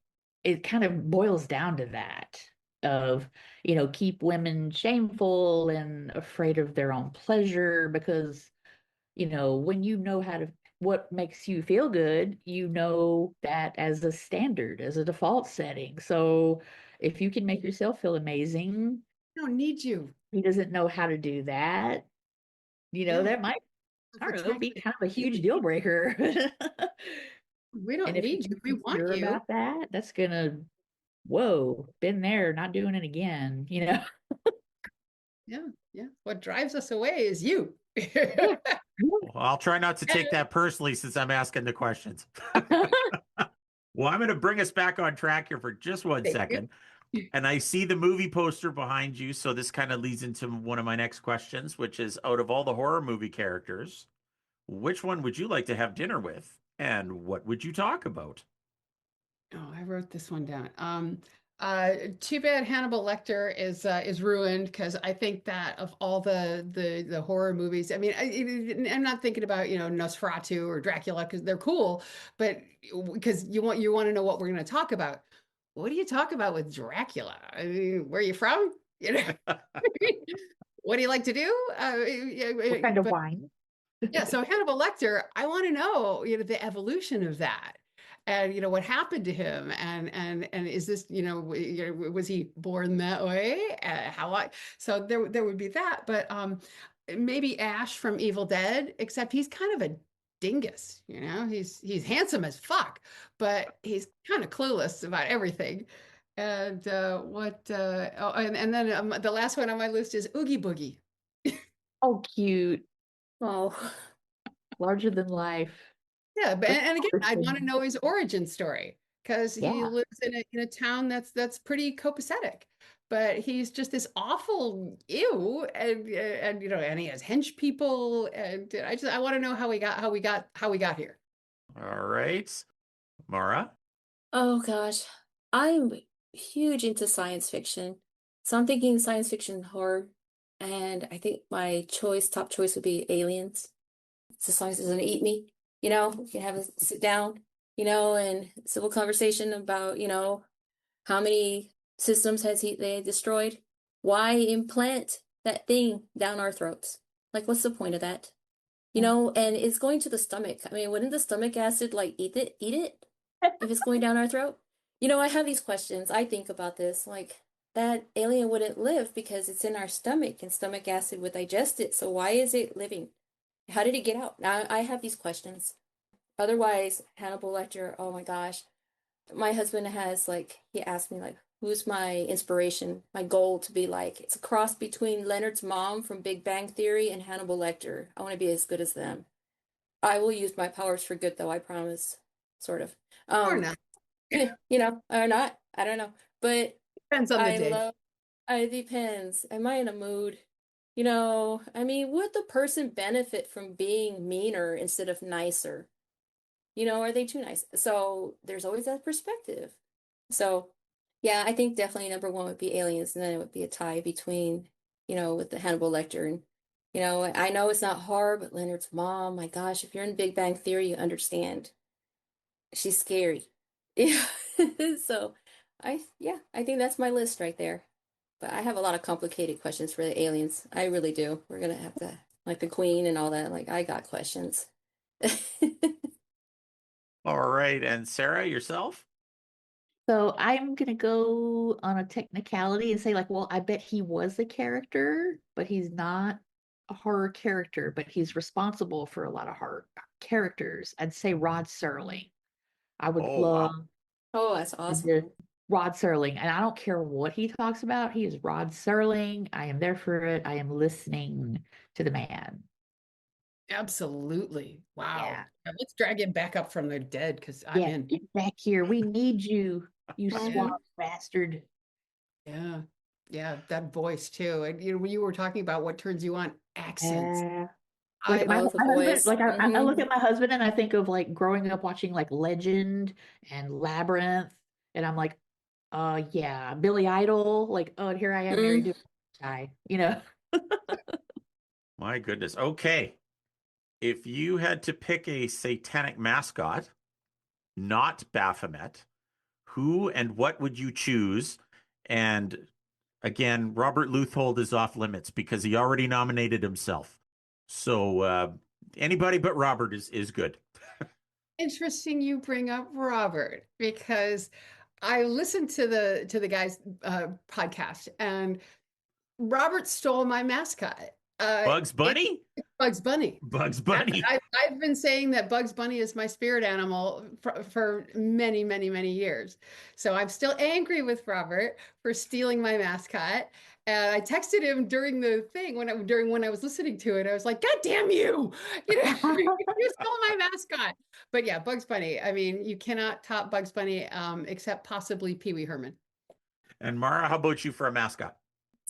kind of boils down to that of, keep women shameful and afraid of their own pleasure because when you know how to what makes you feel good, you know that as a standard, as a default setting. So if you can make yourself feel amazing, I don't need you. he doesn't know how to do that. Yeah, That might, I don't know, be attracted. kind of a huge deal breaker. We And don't if need you. you're We want insecure you. about that, that's gonna, whoa, been there, not doing it again. Yeah, yeah. What drives us away is you. Yeah. Well, I'll try not to take that personally since I'm asking the questions. Well, I'm going to bring us back on track here for just one Thank second. you. And I see the movie poster behind you. So this kind of leads into one of my next questions, which is out of all the horror movie characters, which one would you like to have dinner with? And what would you talk about? Oh, I wrote this one down. Too bad Hannibal Lecter is ruined because I think that of all the horror movies, I mean, I'm not thinking about Nosferatu or Dracula because they're cool, but because you want to know what we're going to talk about. What do you talk about with Dracula? I mean, where are you from? You know, what do you like to do? What kind of But wine? yeah, so Hannibal Lecter, I want to know, the evolution of that, and what happened to him, and is this, was he born that way? So there would be that, but maybe Ash from Evil Dead, except he's kind of a dingus, he's handsome as fuck, but he's kind of clueless about everything. And and then the last one on my list is Oogie Boogie. Oh, cute, Oh, larger than life. Yeah, but That's and again, I'd want to person. know his origin story because he Yeah. lives in a town that's pretty copacetic. But he's just this awful ew, and you know, and he has hench people, and I want to know how we got here. All right. Mara? Oh gosh, I'm huge into science fiction. So I'm thinking science fiction horror. And I think my top choice would be aliens. So as long as it doesn't eat me, we can have a sit down, and civil conversation about, how many systems they destroyed? Why implant that thing down our throats? Like, what's the point of that? And it's going to the stomach. I mean, wouldn't the stomach acid like eat it if it's going down our throat? I have these questions. I think about this. Like, that alien wouldn't live because it's in our stomach and stomach acid would digest it. So why is it living? How did it get out? Now I have these questions. Otherwise, Hannibal Lecter, oh my gosh. My husband he asked me like, who's my inspiration, my goal to be like? It's a cross between Leonard's mom from Big Bang Theory and Hannibal Lecter. I want to be as good as them. I will use my powers for good though, I promise. Sort of. Or not. Or not. I don't know. But Depends on the I day. love it depends. Am I in a mood? I mean, would the person benefit from being meaner instead of nicer? Are they too nice? So there's always that perspective. So yeah, I think definitely number one would be aliens, and then it would be a tie between, with the Hannibal Lecter. And, I know it's not hard, but Leonard's mom, my gosh, if you're in Big Bang Theory, you understand. She's scary. Yeah. So I think that's my list right there. But I have a lot of complicated questions for the aliens. I really do. We're gonna have to, like the Queen and all that. Like, I got questions. All right. And Sarah, yourself? So I'm gonna go on a technicality and say, like, well, I bet he was a character, but he's not a horror character, but he's responsible for a lot of horror characters. I'd say Rod Serling. I would Oh, wow. love Oh, that's awesome. the Rod Serling, and I don't care what he talks about. He is Rod Serling. I am there for it. I am listening to the man. Absolutely. Wow. Yeah. Now, let's drag him back up from the dead because I'm Yeah, in. get back here. We need you, you Oh, swamp bastard. Yeah. Yeah. That voice too. And when you were talking about what turns you on, accents. Yeah. I Like my oh, the husband, voice. like I look Mhm. at my husband and I think of like growing up watching like Legend and Labyrinth, and I'm like, yeah, Billy Idol, like, oh, and here I am married Mm. to a guy, you know. My goodness. Okay. If you had to pick a satanic mascot, not Baphomet, who and what would you choose? And again, Robert Luthold is off limits because he already nominated himself. So anybody but Robert is good. Interesting you bring up Robert because I listened to the guy's podcast, and Robert stole my mascot. Bugs Bunny? It's Bugs Bunny. Bugs Bunny. I've been saying that Bugs Bunny is my spirit animal for many, many, many years. So I'm still angry with Robert for stealing my mascot. And I texted him during the thing when I was listening to it. I was like, "God damn you! You know, you stole my mascot." But yeah, Bugs Bunny. I mean, you cannot top Bugs Bunny, except possibly Pee Wee Herman. And Mara, how about you for a mascot?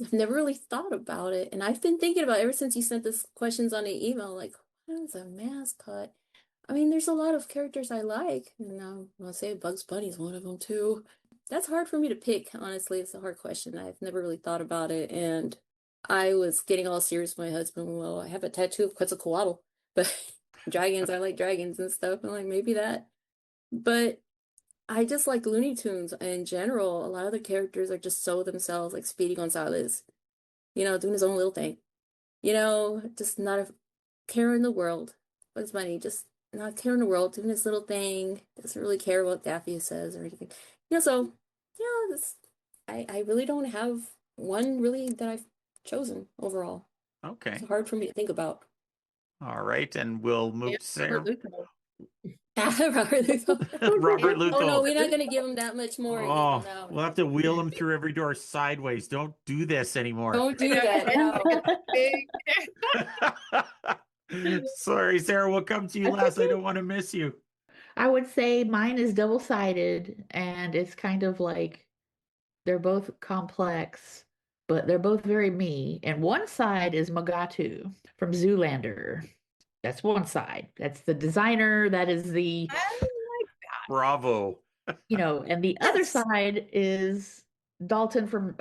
I've never really thought about it. And I've been thinking about it ever since you sent this questions on the email, like, what is a mascot? I mean, there's a lot of characters I like, and I'll say Bugs Bunny's one of them too. That's hard for me to pick, honestly. It's a hard question. I've never really thought about it. And I was getting all serious with my husband. Well, I have a tattoo of Quetzalcoatl, but dragons, I like dragons and stuff. I'm like, maybe that. But I just like Looney Tunes in general. A lot of the characters are just so themselves, like Speedy Gonzales, doing his own little thing. Just not a care in the world. Bugs Bunny, just not a care in the world, doing his little thing. Doesn't really care what Daffy says or anything. So, this, I really don't have one really that I've chosen overall. Okay. It's hard for me to think about. All right. And we'll move Yeah, to Sarah. Robert Luther. Robert Luther. Robert Oh no, Luthold. we're not gonna give him that much more. Oh, No. we'll have to wheel him through every door sideways. Don't do this anymore. Don't do that. No. Sorry, Sarah, we'll come to you last. I don't want to miss you. I would say mine is double-sided, and it's kind of like they're both complex, but they're both very me. And one side is Magatu from Zoolander. That's one side. That's the designer. That is the, Bravo. and the other Yes. side is Dalton from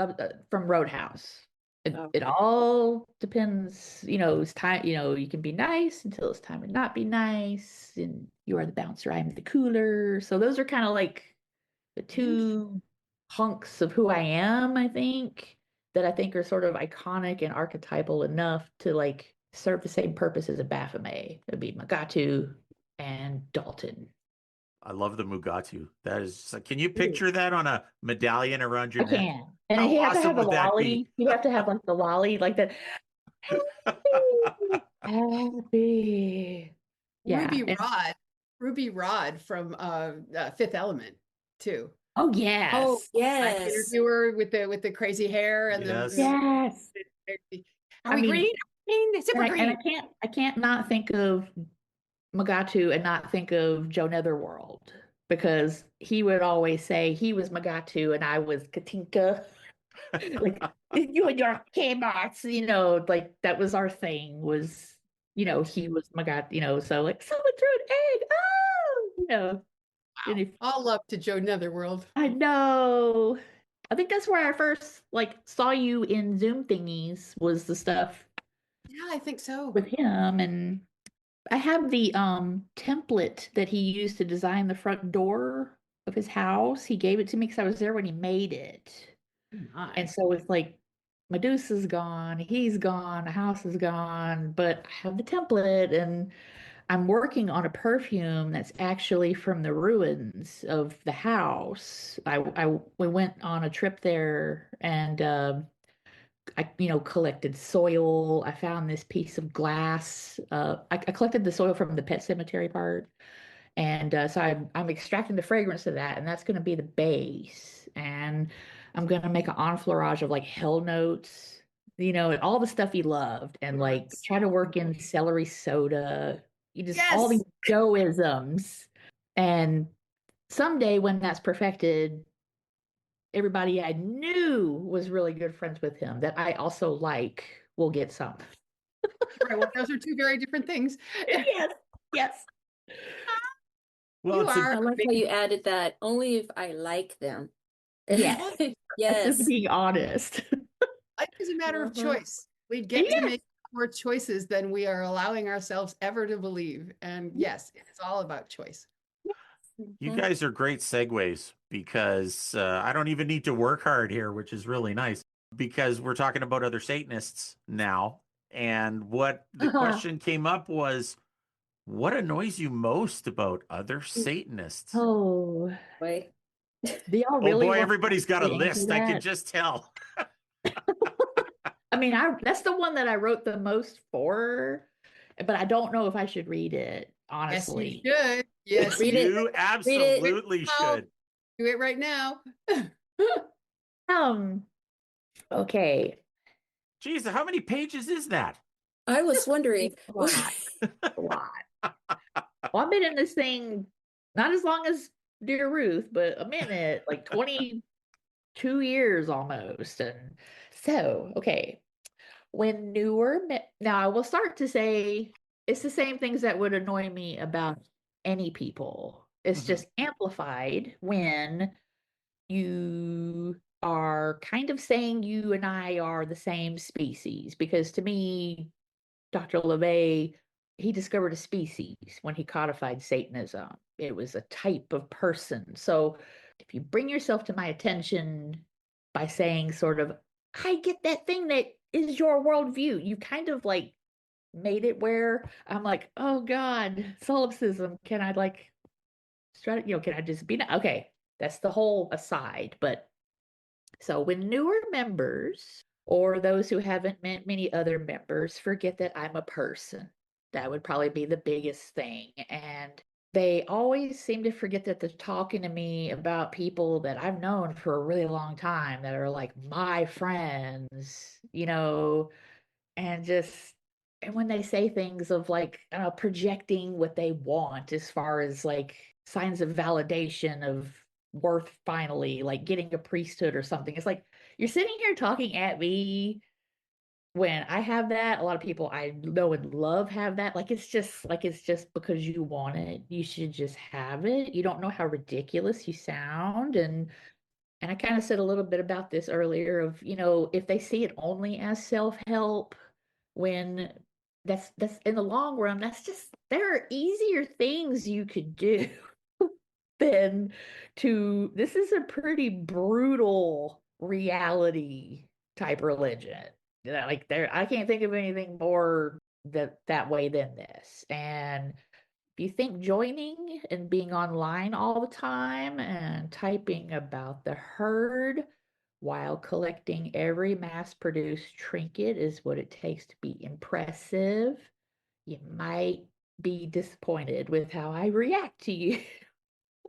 Roadhouse. It, Oh. it all depends, it's time, you can be nice until it's time to not be nice, and you are the bouncer, I'm the cooler. So those are kind of like the two hunks of who I am, I think, that I think are sort of iconic and archetypal enough to like serve the same purpose as a Baphomet. It'd be Magatu and Dalton. I love the Mugatu. That is, can you picture that on a medallion around your I neck? can. And How he have to awesome have a would that be? lolly. You have to have like the lolly, like that. Happy. Yeah. Ruby Rod from Fifth Element too. Oh Oh, yes. Like yes. interviewer with the crazy hair and Yes. Yes. Are I we mean, green? Green, super And green. I can't not think of Magatu and not think of Joe Netherworld, because he would always say he was Magatu and I was Katinka. Like you and your Kmarts, like that was our thing, was, he was Magatu, so like someone threw an egg. Oh, and if All love to Joe Netherworld. I know. I think that's where I first like saw you in Zoom thingies, was the stuff Yeah, I think so. with him. And I have the template that he used to design the front door of his house. He gave it to me because I was there when he made it. And so it's like Medusa's gone, he's gone, the house is gone, but I have the template, and I'm working on a perfume that's actually from the ruins of the house. We went on a trip there, and I, collected soil. I found this piece of glass. I collected the soil from the pet cemetery part. And so I'm extracting the fragrance of that, and that's going to be the base. And I'm going to make an enfleurage of like hell notes, and all the stuff he loved, and like try to work in celery soda, all Yes. these Joe-isms. And someday when that's perfected, everybody I knew was really good friends with him that I also like will get some. Right. Well, those are two very different things. Yes, yes. Well, You it's are I like how you added that. Only if I like them. Yes. That's Yes. just being honest. life is a matter of Uh-huh. choice. We get to Yes. make more choices than we are allowing ourselves ever to believe. And yes, it's all about choice. you Mhm. guys are great segues because I don't even need to work hard here, which is really nice because we're talking about other Satanists now. And what the question came up was, what annoys you most about other Satanists? Oh, Wait. do y'all Oh really boy, want everybody's got a me to answer list. I can that? just tell. I mean, that's the one that I wrote the most for, but I don't know if I should read it, Yes, you honestly. should. Yes, Read you it. You absolutely should. do it right now. Um, okay. Jeez, how many pages is that? I was wondering. A lot. A lot. Well, I've been in this thing not as long as Dear Ruth, but a minute, like 22 years almost. And so, okay. When now I will start to say it's the same things that would annoy me about any people. It's Mhm. just amplified when you are kind of saying you and I are the same species. Because to me, Dr. LeVay, he discovered a species when he codified Satanism. It was a type of person. So if you bring yourself to my attention by saying sort of, I get that thing that is your worldview, you kind of like made it where I'm like, oh God, solipsism. Can I like can I just be okay? That's the whole aside. But so when newer members or those who haven't met many other members forget that I'm a person, that would probably be the biggest thing. And they always seem to forget that they're talking to me about people that I've known for a really long time that are like my friends, and just and when they say things of like projecting what they want as far as like signs of validation of worth finally, like getting a priesthood or something. It's like you're sitting here talking at me when I have that. A lot of people I know and love have that. Like it's just because you want it. You should just have it. You don't know how ridiculous you sound. And I kind of said a little bit about this earlier of, if they see it only as self-help, when that's in the long run, there are easier things you could do than this is a pretty brutal reality type religion. Like I can't think of anything more that way than this. And if you think joining and being online all the time and typing about the herd while collecting every mass-produced trinket is what it takes to be impressive, you might be disappointed with how I react to you.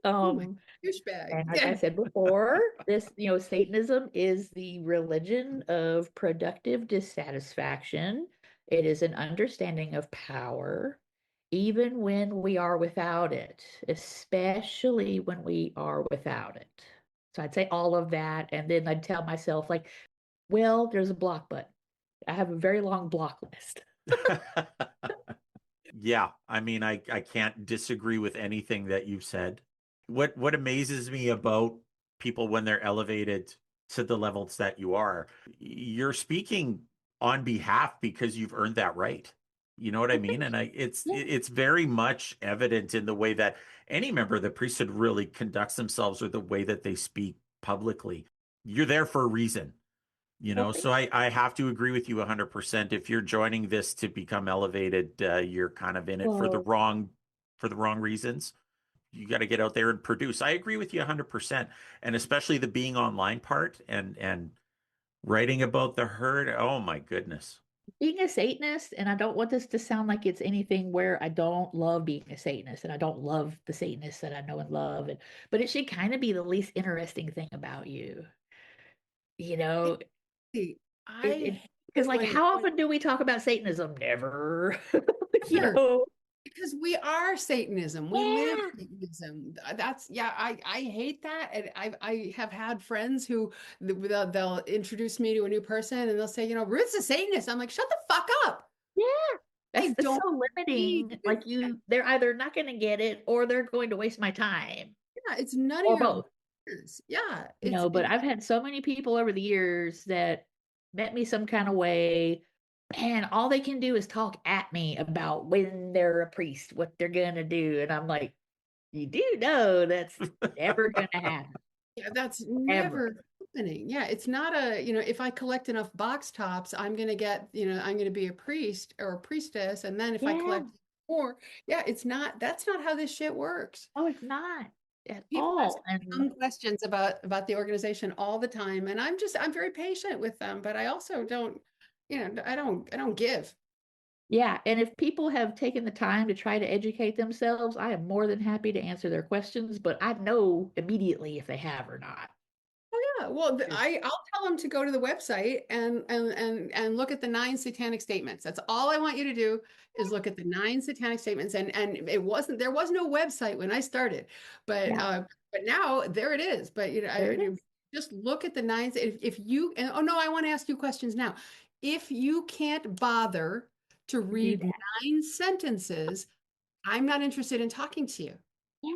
Oh my Um, douchebag. and like I said before, Satanism is the religion of productive dissatisfaction. It is an understanding of power, even when we are without it, especially when we are without it. So I'd say all of that. And then I'd tell myself, like, well, there's a block button. I have a very long block list. Yeah, I mean, I can't disagree with anything that you've said. What amazes me about people when they're elevated to the levels that you are, you're speaking on behalf because you've earned that right. You know what I mean? And Yeah. it's very much evident in the way that any member of the priesthood really conducts themselves or the way that they speak publicly. You're there for a reason. Well, So I have to agree with you 100%. If you're joining this to become elevated, you're kind of in it for well, the wrong reasons. You got to get out there and produce. I agree with you 100%, and especially the being online part and writing about the herd. Oh my goodness. being a Satanist, and I don't want this to sound like it's anything where I don't love being a Satanist and I don't love the Satanists that I know and love, but it should kind of be the least interesting thing about you. You know, See, it I because hate like when how often do we talk about Satanism? Never. you ever, know. because we are Satanism. We live Yeah. Satanism. That's yeah. I hate that, and I have had friends who they'll introduce me to a new person, and they'll say, Ruth's a Satanist. I'm like, shut the fuck up. Yeah. I That's don't so need limiting. to. Like they're either not going to get it or they're going to waste my time Yeah, it's none of or your both. business. Yeah, But I've had so many people over the years that met me some kind of way, and all they can do is talk at me about when they're a priest, what they're gonna do. And I'm like, you do know that's never gonna happen. Yeah, that's Ever. never happening. Yeah, it's not if I collect enough box tops, I'm gonna get, I'm gonna be a priest or a priestess, and then if I Yeah. collect more, yeah, that's not how this shit works. Oh, it's not at People ask all. And dumb questions about the organization all the time, and I'm very patient with them, but I also don't, I don't give. yeah, and if people have taken the time to try to educate themselves, I am more than happy to answer their questions, but I know immediately if they have or not. Yeah, well, Yes. I'll tell them to go to the website and look at the 9 satanic statements. That's all I want you to do is look at the 9 satanic statements. And there was no website when I started, but Yeah, now there it is. But there it is. just look at the 9. If you and oh no, I want to ask you questions now. If you can't bother to Do read that. 9 sentences, I'm not interested in talking to you. Yeah.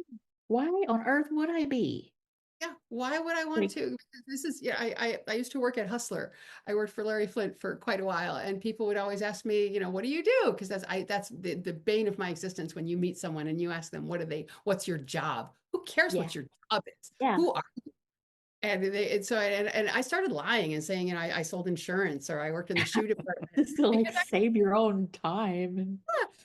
Why on earth would I be? Yeah, why would I want Like, to? Because this is, yeah, I used to work at Hustler. I worked for Larry Flint for quite a while, and people would always ask me, what do you do? Because that's the bane of my existence when you meet someone and you ask them, what's your job? Who cares yeah, what your job is? yeah. Who are and I started lying and saying, I sold insurance or I worked in the shoe department Just to like because save your own time and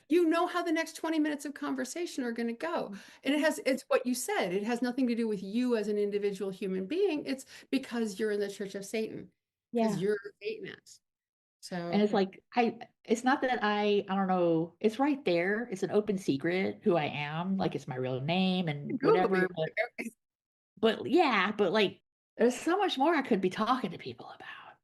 you know how the next 20 minutes of conversation are going to go. And it's what you said. It has nothing to do with you as an individual human being. It's because you're in the Church of Satan, because yeah. you're a Satanist. And So it's like it's not that I don't know, it's right there. It's an open secret who I am. Like it's my real name and Google me. whatever. But yeah, but like there's so much more I could be talking to people about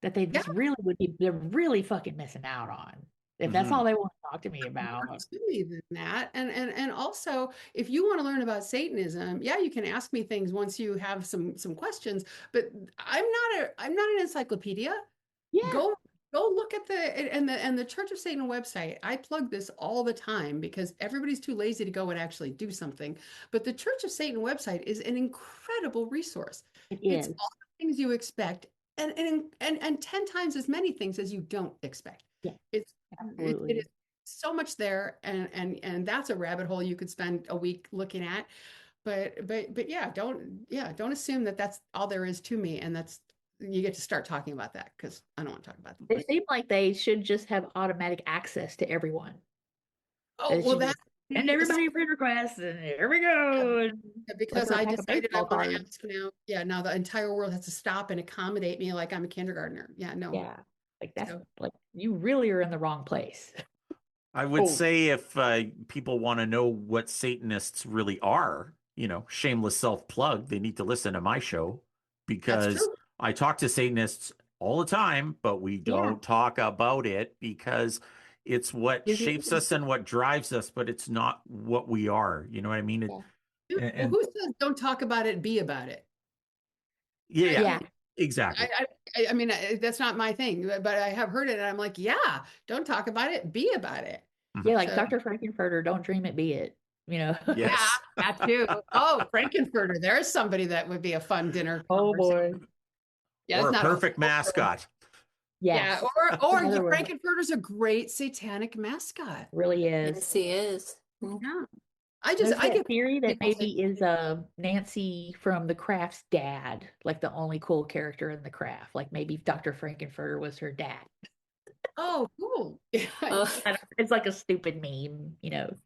that they Yeah, just really they're really fucking missing out on. if that's all they want to talk to me about. More to me than that. And also, if you want to learn about Satanism, yeah, you can ask me things once you have some questions, but I'm not an encyclopedia. Yeah. Go look at the Church of Satan website. I plug this all the time because everybody's too lazy to go and actually do something. But the Church of Satan website is an incredible resource. It It's is. all the things you expect and 10 times as many things as you don't expect. Yeah, It is absolutely. so much there, and that's a rabbit hole you could spend a week looking at. But yeah, don't assume that that's all there is to me, and that's you get to start talking about that because I don't want to talk about them. They seem like they should just have automatic access to everyone. Oh, They well, should that just send everybody friend requests, and here we go. And like because a I pack of decided I baseball want to cards. ask now. Yeah, now the entire world has to stop and accommodate me like I'm a kindergartner. Yeah, no. Yeah, like that's So, like you really are in the wrong place. I would Oh, say if people want to know what Satanists really are, shameless self plug, they need to listen to my show that's because true. I talk to Satanists all the time, but we yeah. don't talk about it because it's what Gives you shapes us and what drives us, but it's not what we are. You know what I mean? yeah. Well, And who says don't talk about it, be about it? yeah, I yeah, Yeah. mean, exactly. I mean, that's not my thing, but I have heard it, and I'm like, yeah, don't talk about it, be about it. Mhm. Yeah, like So, Dr. Frankenfurter, don't dream it, be it. You know. yeah, Yes. that too. Oh, Frankenfurter, there's somebody that would be a fun dinner Oh conversation. boy. Yeah, Or it's a not perfect a mascot. yeah, Yes. or Another one. Frankenfurter's a great satanic mascot. Really is. Yes, he is. Mm. Yeah, There's I that get theory that people say, maybe is Nancy from the Craft's dad, like the only cool character in the Craft. Like maybe Dr. Frankenfurter was her dad. oh, cool. Yeah, Oh, It's like a stupid meme, you know.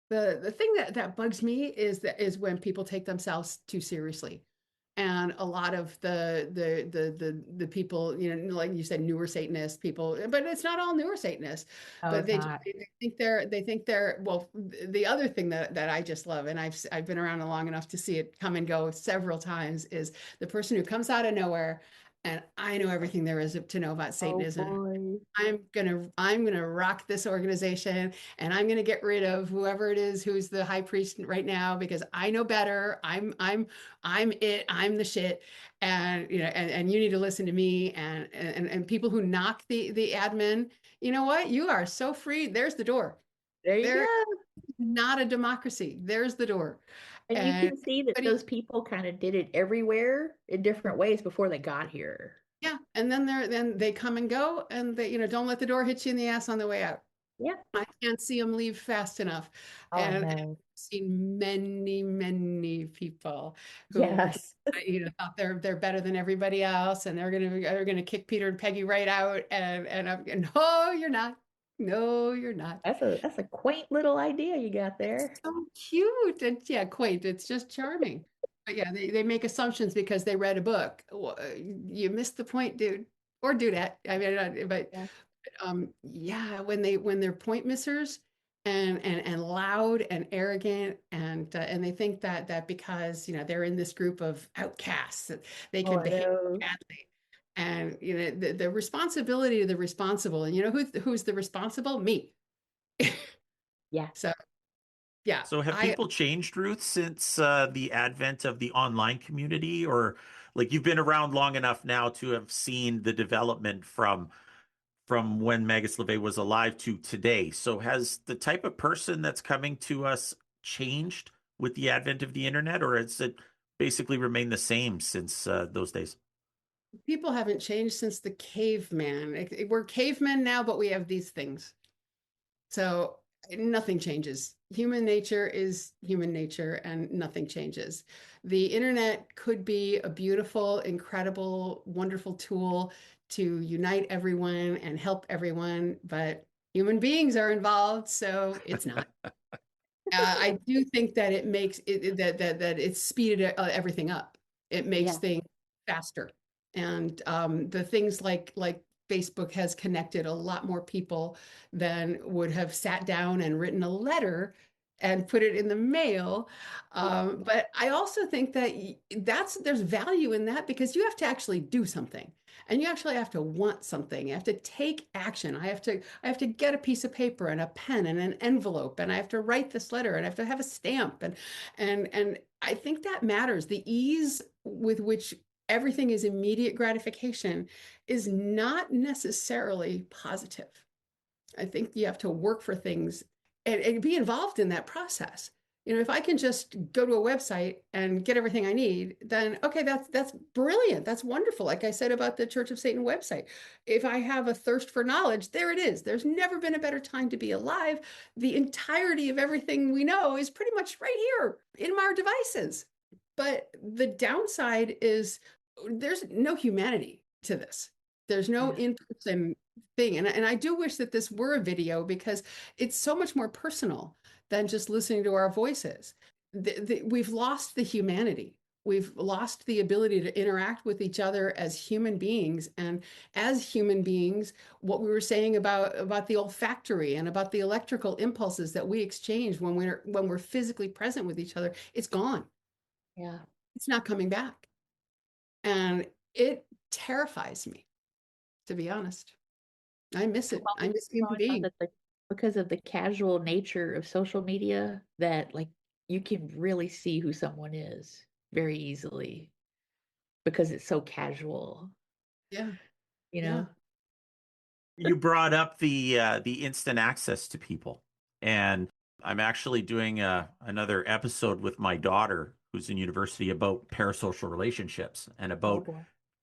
the thing that bugs me is when people take themselves too seriously. And a lot of the people, like you said, newer Satanist people, but it's not all newer Satanists, Oh, but it's not. they think they're well. The other thing that I just love, and I've been around long enough to see it come and go several times, is the person who comes out of nowhere, and I know everything there is to know about Oh Satanism. boy. I'm gonna rock this organization, and I'm gonna get rid of whoever it is who's the high priest right now because I know better. I'm it. I'm the shit, and and you need to listen to me. And people who knock the admin, you know what? You are so free. There's the door. There you There, go. not a democracy. There's the door, And you and can see that everybody those people kind of did it everywhere in different ways before they got here. yeah, and then they come and go, and they don't let the door hit you in the ass on the way out. Yeah. I can't see them leave fast enough, Oh and I've no. seen many people who Yes. thought they're better than everybody else, and they're gonna kick Peter and Peggy right out, and I'm no, you're not, no, you're not. That's a quaint little idea you got there. So cute and yeah, quaint. It's just charming. But yeah, they make assumptions because they read a book. Well, you missed the point, dude, or dudette. I mean, but Yeah. yeah, when they're point missers and loud and arrogant and they think that because they're in this group of outcasts that they Oh, can I behave know. badly. And the responsibility of the responsible, and who's the responsible? Me. Yeah. So yeah, So have I people changed, Ruth, since the advent of the online community? Or like you've been around long enough now to have seen the development from when Magus LeVay was alive to today. So has the type of person that's coming to us changed with the advent of the internet, or has it basically remained the same since those days? people haven't changed since the caveman. We're cavemen now, but we have these things. So nothing changes. Human nature is human nature and nothing changes. The internet could be a beautiful, incredible, wonderful tool to unite everyone and help everyone, but human beings are involved, so it's not. I do think that it makes that it's speeded everything up. It makes Yeah. things faster, and the things like Facebook has connected a lot more people than would have sat down and written a letter and put it in the mail. But I also think that there's value in that because you have to actually do something. And you actually have to want something. You have to take action. I have to get a piece of paper and a pen and an envelope, and I have to write this letter, and I have to have a stamp. And I think that matters. The ease with which everything is immediate gratification is not necessarily positive. I think you have to work for things and be involved in that process. If I can just go to a website and get everything I need, then okay, that's brilliant. That's wonderful. Like I said about the Church of Satan website, if I have a thirst for knowledge, there it is. There's never been a better time to be alive. The entirety of everything we know is pretty much right here in our devices. But the downside is there's no humanity to this. There's no in-person thing. And I do wish that this were a video because it's so much more personal than just listening to our voices. We've lost the humanity. We've lost the ability to interact with each other as human beings. And as human beings, what we were saying about the olfactory and about the electrical impulses that we exchange when we're physically present with each other, it's gone. Yeah. It's not coming back. And it terrifies me, to be honest. I miss it. I miss human being. Because of the casual nature of social media, that like you can really see who someone is very easily because it's so casual. Yeah. You know? You brought up the instant access to people, and I'm actually doing another episode with my daughter who's in university about parasocial relationships and about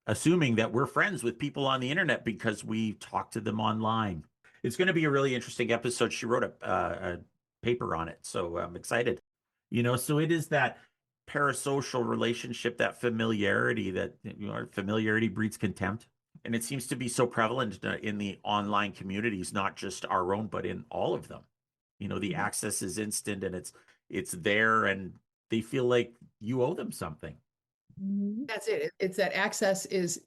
assuming that we're friends with people on the internet because we talk to them online. It's going to be a really interesting episode. She wrote a paper on it, so I'm excited. So it is that parasocial relationship, that familiarity, that familiarity breeds contempt. And it seems to be so prevalent in the online communities, not just our own, but in all of them. The access is instant and it's there, and they feel like you owe them something. That's it. It's that access is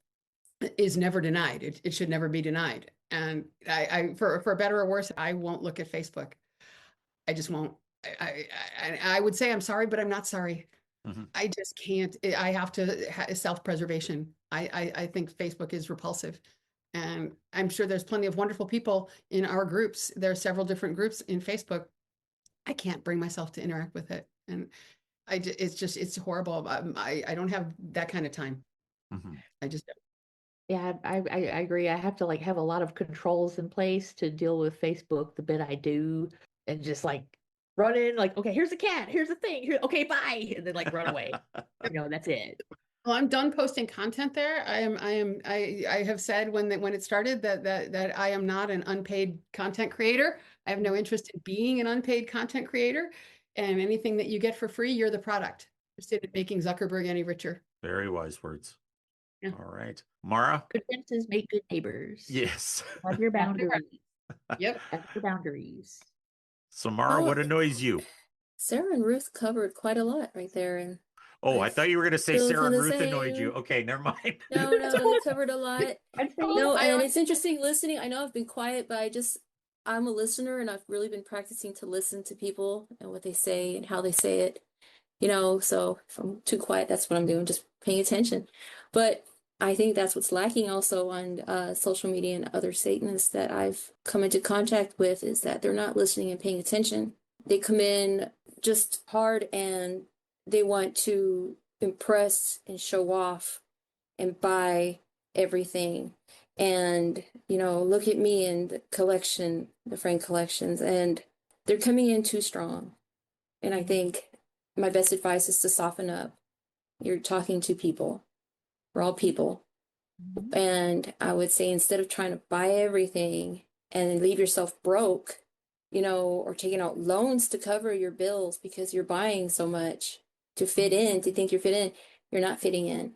never denied. It should never be denied. And I for better or worse, I won't look at Facebook. I just won't. I would say I'm sorry, but I'm not sorry. I just can't. I have to self-preservation. I think Facebook is repulsive. And I'm sure there's plenty of wonderful people in our groups. There are several different groups in Facebook. I can't bring myself to interact with it. And it's horrible. I don't have that kind of time. I just don't. Yeah, I agree. I have to like have a lot of controls in place to deal with Facebook the bit I do, and just like run in like, okay, here's a cat, here's a thing, here, okay, bye, and then like run away. That's it. Well, I'm done posting content there. I have said when it started that I am not an unpaid content creator. I have no interest in being an unpaid content creator. And anything that you get for free, you're the product. Instead of making Zuckerberg any richer. Very wise words. Yeah. All right. Mara? Good fences make good neighbors. Yes. Have your boundaries. Yep. Have your boundaries. So Mara, what annoys you? Sarah and Ruth covered quite a lot right there. And I thought you were going to say Sarah and Ruth annoyed you. Okay, never mind. No, they covered a lot. No, and it's interesting listening. I know I've been quiet, but I'm a listener, and I've really been practicing to listen to people and what they say and how they say it. So if I'm too quiet, that's what I'm doing, just paying attention. But I think that's what's lacking also on social media and other Satanists that I've come into contact with, is that they're not listening and paying attention. They come in just hard and they want to impress and show off and buy everything. And, look at me and the collection, the Frank collections, and they're coming in too strong. And I think my best advice is to soften up. You're talking to people. We're all people. And I would say, instead of trying to buy everything and leave yourself broke, or taking out loans to cover your bills because you're buying so much to fit in, to think you're fit in, you're not fitting in.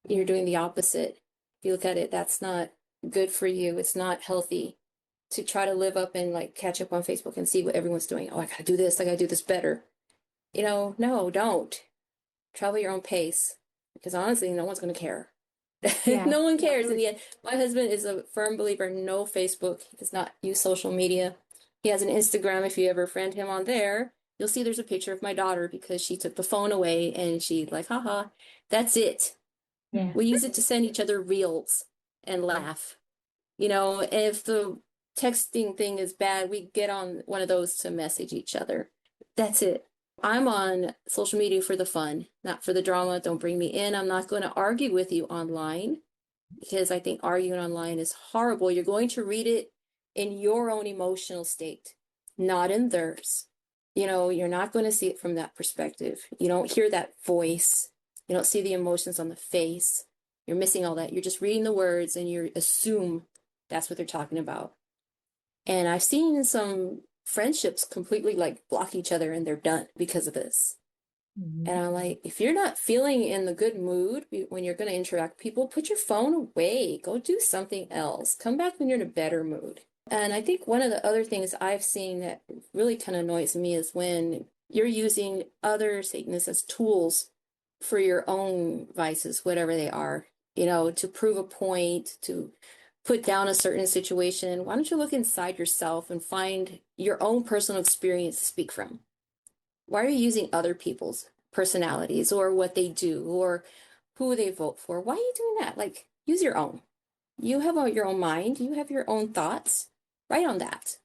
You're doing the opposite. If you look at it, that's not good for you. It's not healthy to try to live up and like catch up on Facebook and see what everyone's doing. Oh, I gotta do this. I gotta do this better. No, don't. Travel your own pace, because honestly, no one's going to care. Yeah. No one cares in the end. My husband is a firm believer, no Facebook. He does not use social media. He has an Instagram if you ever friend him on there. you'll see there's a picture of my daughter because she took the phone away and she like, haha, that's it. Yeah. We use it to send each other reels and laugh. You know, if the texting thing is bad, we get on one of those to message each other. That's it. I'm on social media for the fun, not for the drama. Don't bring me in. I'm not going to argue with you online because I think arguing online is horrible. You're going to read it in your own emotional state, not in theirs. You know, you're not going to see it from that perspective. You don't hear that voice. You don't see the emotions on the face. You're missing all that. You're just reading the words and you assume that's what they're talking about. And I've seen some friendships completely like block each other and they're done because of this. Mhm. And I'm like, if you're not feeling in the good mood when you're going to interact with people, put your phone away. Go do something else. Come back when you're in a better mood. And I think one of the other things I've seen that really kind of annoys me is when you're using other Satanists as tools for your own vices, whatever they are, you know, to prove a point, to put down a certain situation. Why don't you look inside yourself and find your own personal experience to speak from? Why are you using other people's personalities or what they do or who they vote for? Why are you doing that? Like, use your own. You have your own mind. You have your own thoughts. Write on that.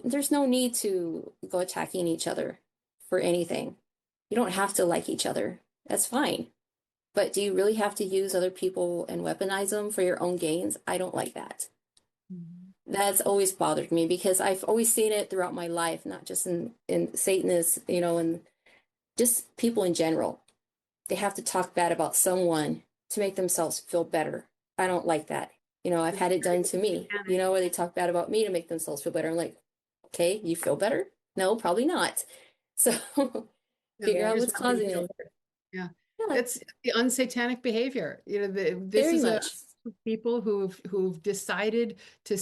There's no need to go attacking each other for anything. You don't have to like each other. That's fine. But do you really have to use other people and weaponize them for your own gains? I don't like that. That's always bothered me because I've always seen it throughout my life, not just in Satanists, you know, and just people in general. They have to talk bad about someone to make themselves feel better. I don't like that. You know, I've had it done to me, you know, where they talk bad about me to make themselves feel better. I'm like, okay, you feel better? No, probably not. So figure out what's causing it. Yeah. Yeah, That's the unsatanic behavior. You know, this very is a much. people who've decided to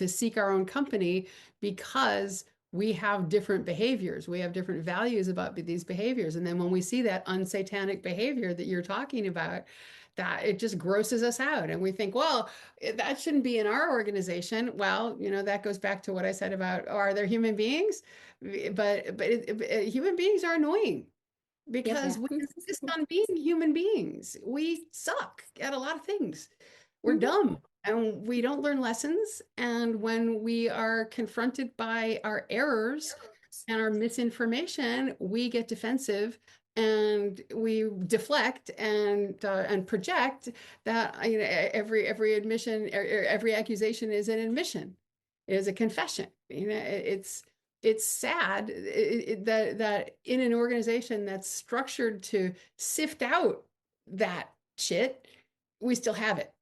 seek our own company because we have different behaviors. We have different values about these behaviors. And then when we see that unsatanic behavior that you're talking about, that it just grosses us out. And we think, well, that shouldn't be in our organization. Well, you know, that goes back to what I said about, oh, are there human beings? But human beings are annoying because Yep. we insist on being human beings. We suck at a lot of things. We're Mhm. dumb and we don't learn lessons. And when we are confronted by our errors and our misinformation, we get defensive and we deflect and project that you know every admission, every accusation is an admission, is a confession. You know, it's sad that in an organization that's structured to sift out that shit, we still have it.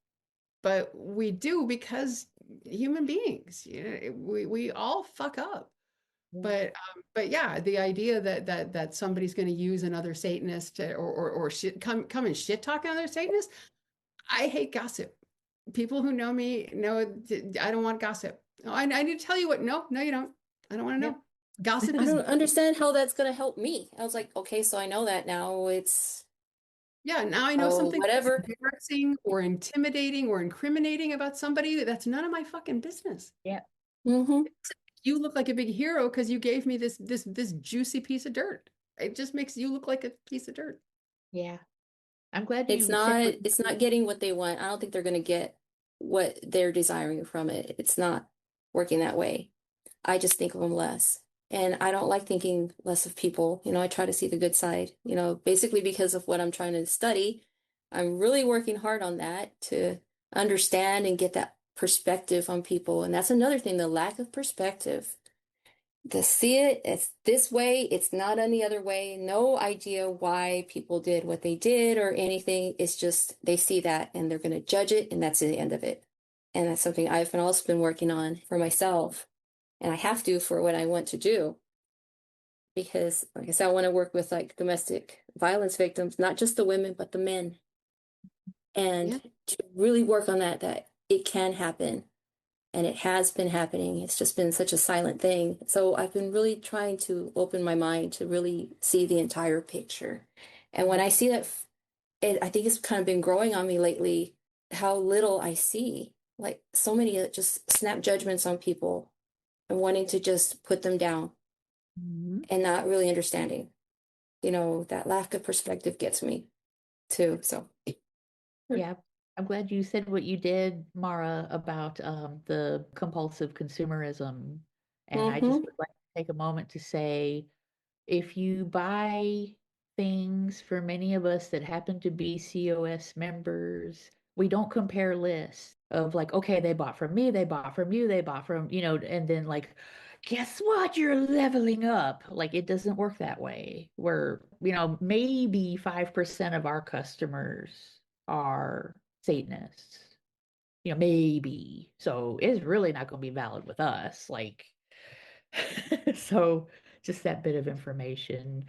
But we do because human beings, you know, we all fuck up. But yeah, the idea that somebody's going to use another Satanist or shit, come and shit talk another Satanist, I hate gossip. People who know me know I don't want gossip. Oh, I need to tell you what. No, no, you don't. I don't want to Yep. know. Gossip I is, don't understand how that's going to help me. I was like, okay, so I know that now. It's, yeah, now I know oh, something that's whatever. embarrassing or intimidating or incriminating about somebody. That's none of my fucking business. Yep. Mm-hmm. You look like a big hero because you gave me this juicy piece of dirt. It just makes you look like a piece of dirt. Yeah. I'm glad It's you said not, what. it's not getting what they want. I don't think they're going to get what they're desiring from it. It's not working that way. I just think of them less. And I don't like thinking less of people. You know, I try to see the good side, you know, basically because of what I'm trying to study. I'm really working hard on that to understand and get that perspective on people. And that's another thing, the lack of perspective. To see it, it's this way, it's not any other way. No idea why people did what they did or anything. It's just they see that and they're going to judge it, and that's the end of it. And that's something I've also been working on for myself. And I have to for what I want to do. Because, like I said, I want to work with like domestic violence victims, not just the women, but the men. Yeah. And to really work on that it can happen. And it has been happening. It's just been such a silent thing. So I've been really trying to open my mind to really see the entire picture. And when I see that, I think it's kind of been growing on me lately, how little I see. Like so many just snap judgments on people and wanting to just put them down. and not really understanding. That lack of perspective gets me too. So, Yeah, I'm glad you said what you did, Mara, about the compulsive consumerism. And I just mm-hmm. would like to take a moment to say, if you buy things, for many of us that happen to be COS members, we don't compare lists of like, okay, they bought from me, they bought from you, they bought from, and then like, guess what? You're leveling up. Like it doesn't work that way. Where, maybe 5% of our customers are Satanists. Maybe. So it's really not going to be valid with us. Like, so just that bit of information.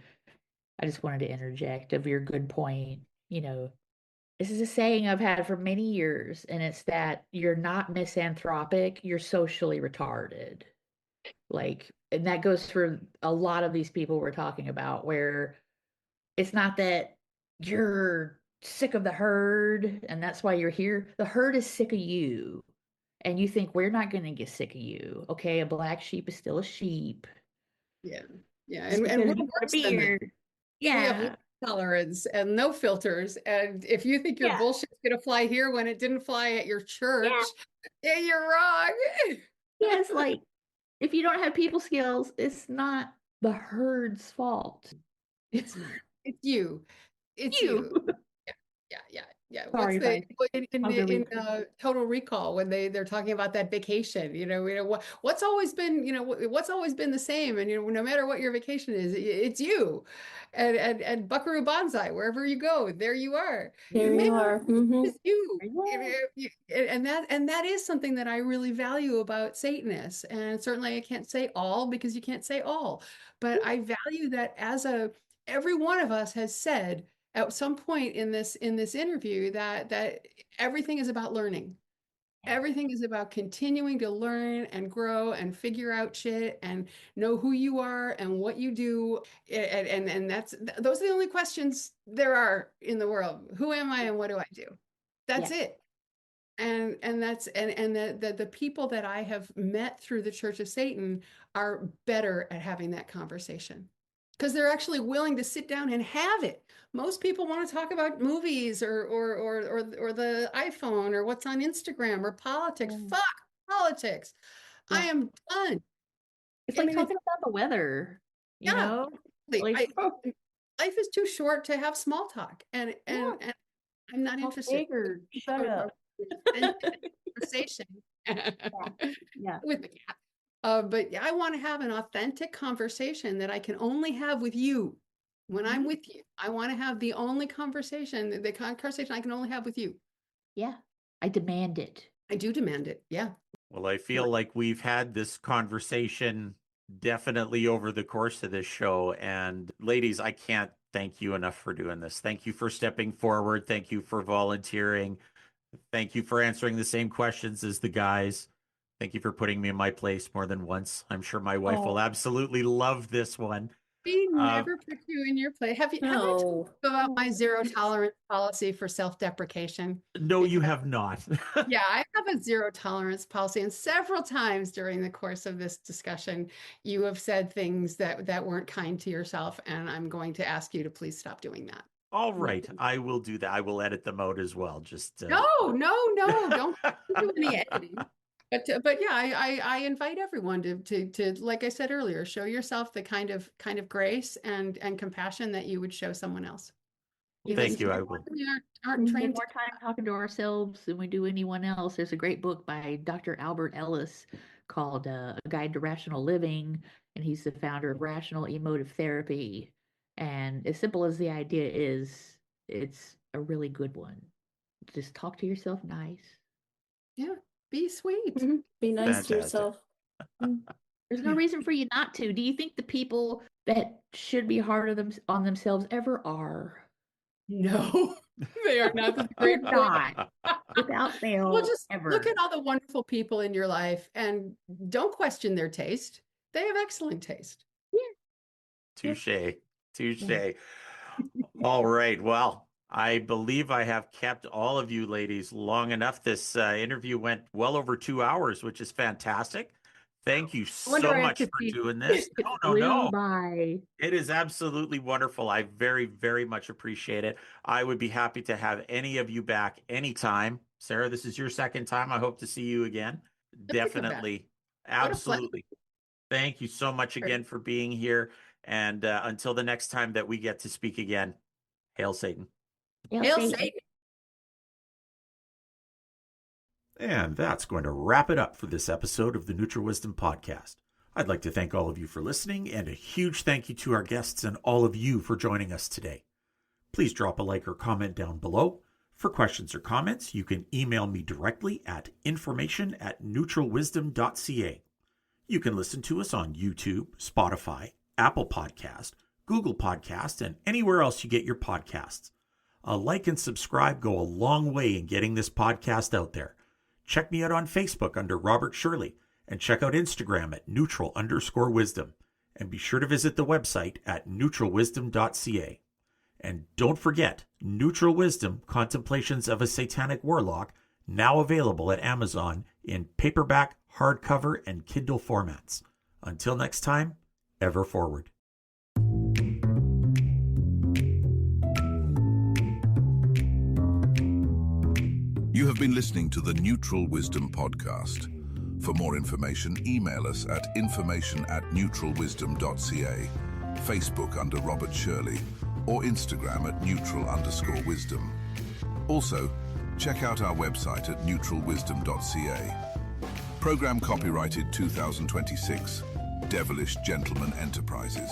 I just wanted to interject of your good point. This is a saying I've had for many years, and it's that you're not misanthropic, you're socially retarded. Like, and that goes for a lot of these people we're talking about, where it's not that you're sick of the herd and that's why you're here. The herd is sick of you. And you think we're not going to get sick of you. Okay, a black sheep is still a sheep. Yeah. Yeah. Just And because we're you got a worse than that. beard. We have Yeah. tolerance and no filters. And if you think your Yeah. bullshit's going to fly here when it didn't fly at your Yeah. church, yeah, you're wrong. Yeah. It's like if you don't have people skills, it's not the herd's fault. It's not. It's you. It's You. you. Yeah. What's Sorry if the I in Total Recall when they're talking about that vacation? What's always been what's always been the same, and no matter what your vacation is, it's you, and Buckaroo Banzai, wherever you go, there you are. There Maybe you are. Mm-hmm. it's you. Yeah. And that is something that I really value about Satanists. And certainly I can't say all because you can't say all, but I value that every one of us has said at some point in this interview that everything is about learning. Everything is about continuing to learn and grow and figure out shit and know who you are and what you do. And those are the only questions there are in the world. Who am I and what do I do? That's Yeah. it. And the people that I have met through the Church of Satan are better at having that conversation because they're actually willing to sit down and have it. Most people want to talk about movies or the iPhone or what's on Instagram or politics. Yeah. Fuck politics. I Yeah. am done. It's I like mean, talking about the weather, yeah, Like, life is too short to have small talk, and yeah, I'm not talk interested. big or shut up. Conversation Yeah. Yeah. with the cat. But yeah, I want to have an authentic conversation that I can only have with you. When I'm Mhm. with you, I want to have the only conversation, the conversation I can only have with you. Yeah. I demand it. I do demand it. Yeah. Well, I feel like we've had this conversation definitely over the course of this show. And ladies, I can't thank you enough for doing this. Thank you for stepping forward. Thank you for volunteering. Thank you for answering the same questions as the guys. Thank you for putting me in my place more than once. I'm sure my wife will Oh, absolutely love this one. We Uh, never put you in your place. Have I told No. you about my zero tolerance policy for self-deprecation? no, you have not. Yeah, I have a zero tolerance policy, and several times during the course of this discussion, you have said things that weren't kind to yourself, and I'm going to ask you to please stop doing that. All right, I will do that. I will edit them out as well. Just No, don't do any editing. But yeah, I invite everyone to like I said earlier, show yourself the kind of grace and compassion that you would show someone else. Because Thank you. I we will. aren't we spend trained to. more time talking to ourselves than we do anyone else. There's a great book by Dr. Albert Ellis called A Guide to Rational Living, and he's the founder of Rational Emotive Therapy. And as simple as the idea is, it's a really good one. Just talk to yourself nice. Yeah, be sweet. Mhm. Be nice to Fantastic. yourself. There's no reason for you not to. Do you think the people that should be hard on themselves ever are? No, they are not. That's a They're great point. not. Without fail, Well, just look ever. at all the wonderful people in your life and don't question their taste. They have excellent taste. Touche. Touche. All right. Well, I believe I have kept all of you ladies long enough. This interview went well over 2 hours, which is fantastic. Thank you I so wonder much if for you doing this. No, no, flew no. by. It is absolutely wonderful. I very, very much appreciate it. I would be happy to have any of you back anytime. Sarah, this is your second time. I hope to see you again. Love to come back. Definitely. What a pleasure. Absolutely. Thank you so much again for being here. And until the next time that we get to speak again, hail Satan. Hail Satan. And that's going to wrap it up for this episode of the Neutral Wisdom Podcast. I'd like to thank all of you for listening, and a huge thank you to our guests and all of you for joining us today. Please drop a like or comment down below. For questions or comments, you can email me directly at information@neutralwisdom.ca. You can listen to us on YouTube, Spotify, Apple Podcast, Google Podcast, and anywhere else you get your podcasts. A like and subscribe go a long way in getting this podcast out there. Check me out on Facebook under Robert Shirley, and check out Instagram at neutral_wisdom. And be sure to visit the website at neutralwisdom.ca. And don't forget, Neutral Wisdom, Contemplations of a Satanic Warlock, now available at Amazon in paperback, hardcover, and Kindle formats. Until next time, ever forward. You have been listening to the Neutral Wisdom Podcast. For more information, email us at information@neutralwisdom.ca, Facebook under Robert Shirley, or Instagram at neutral_wisdom. Also, check out our website at neutralwisdom.ca. Program copyrighted 2026, Devilish Gentleman Enterprises.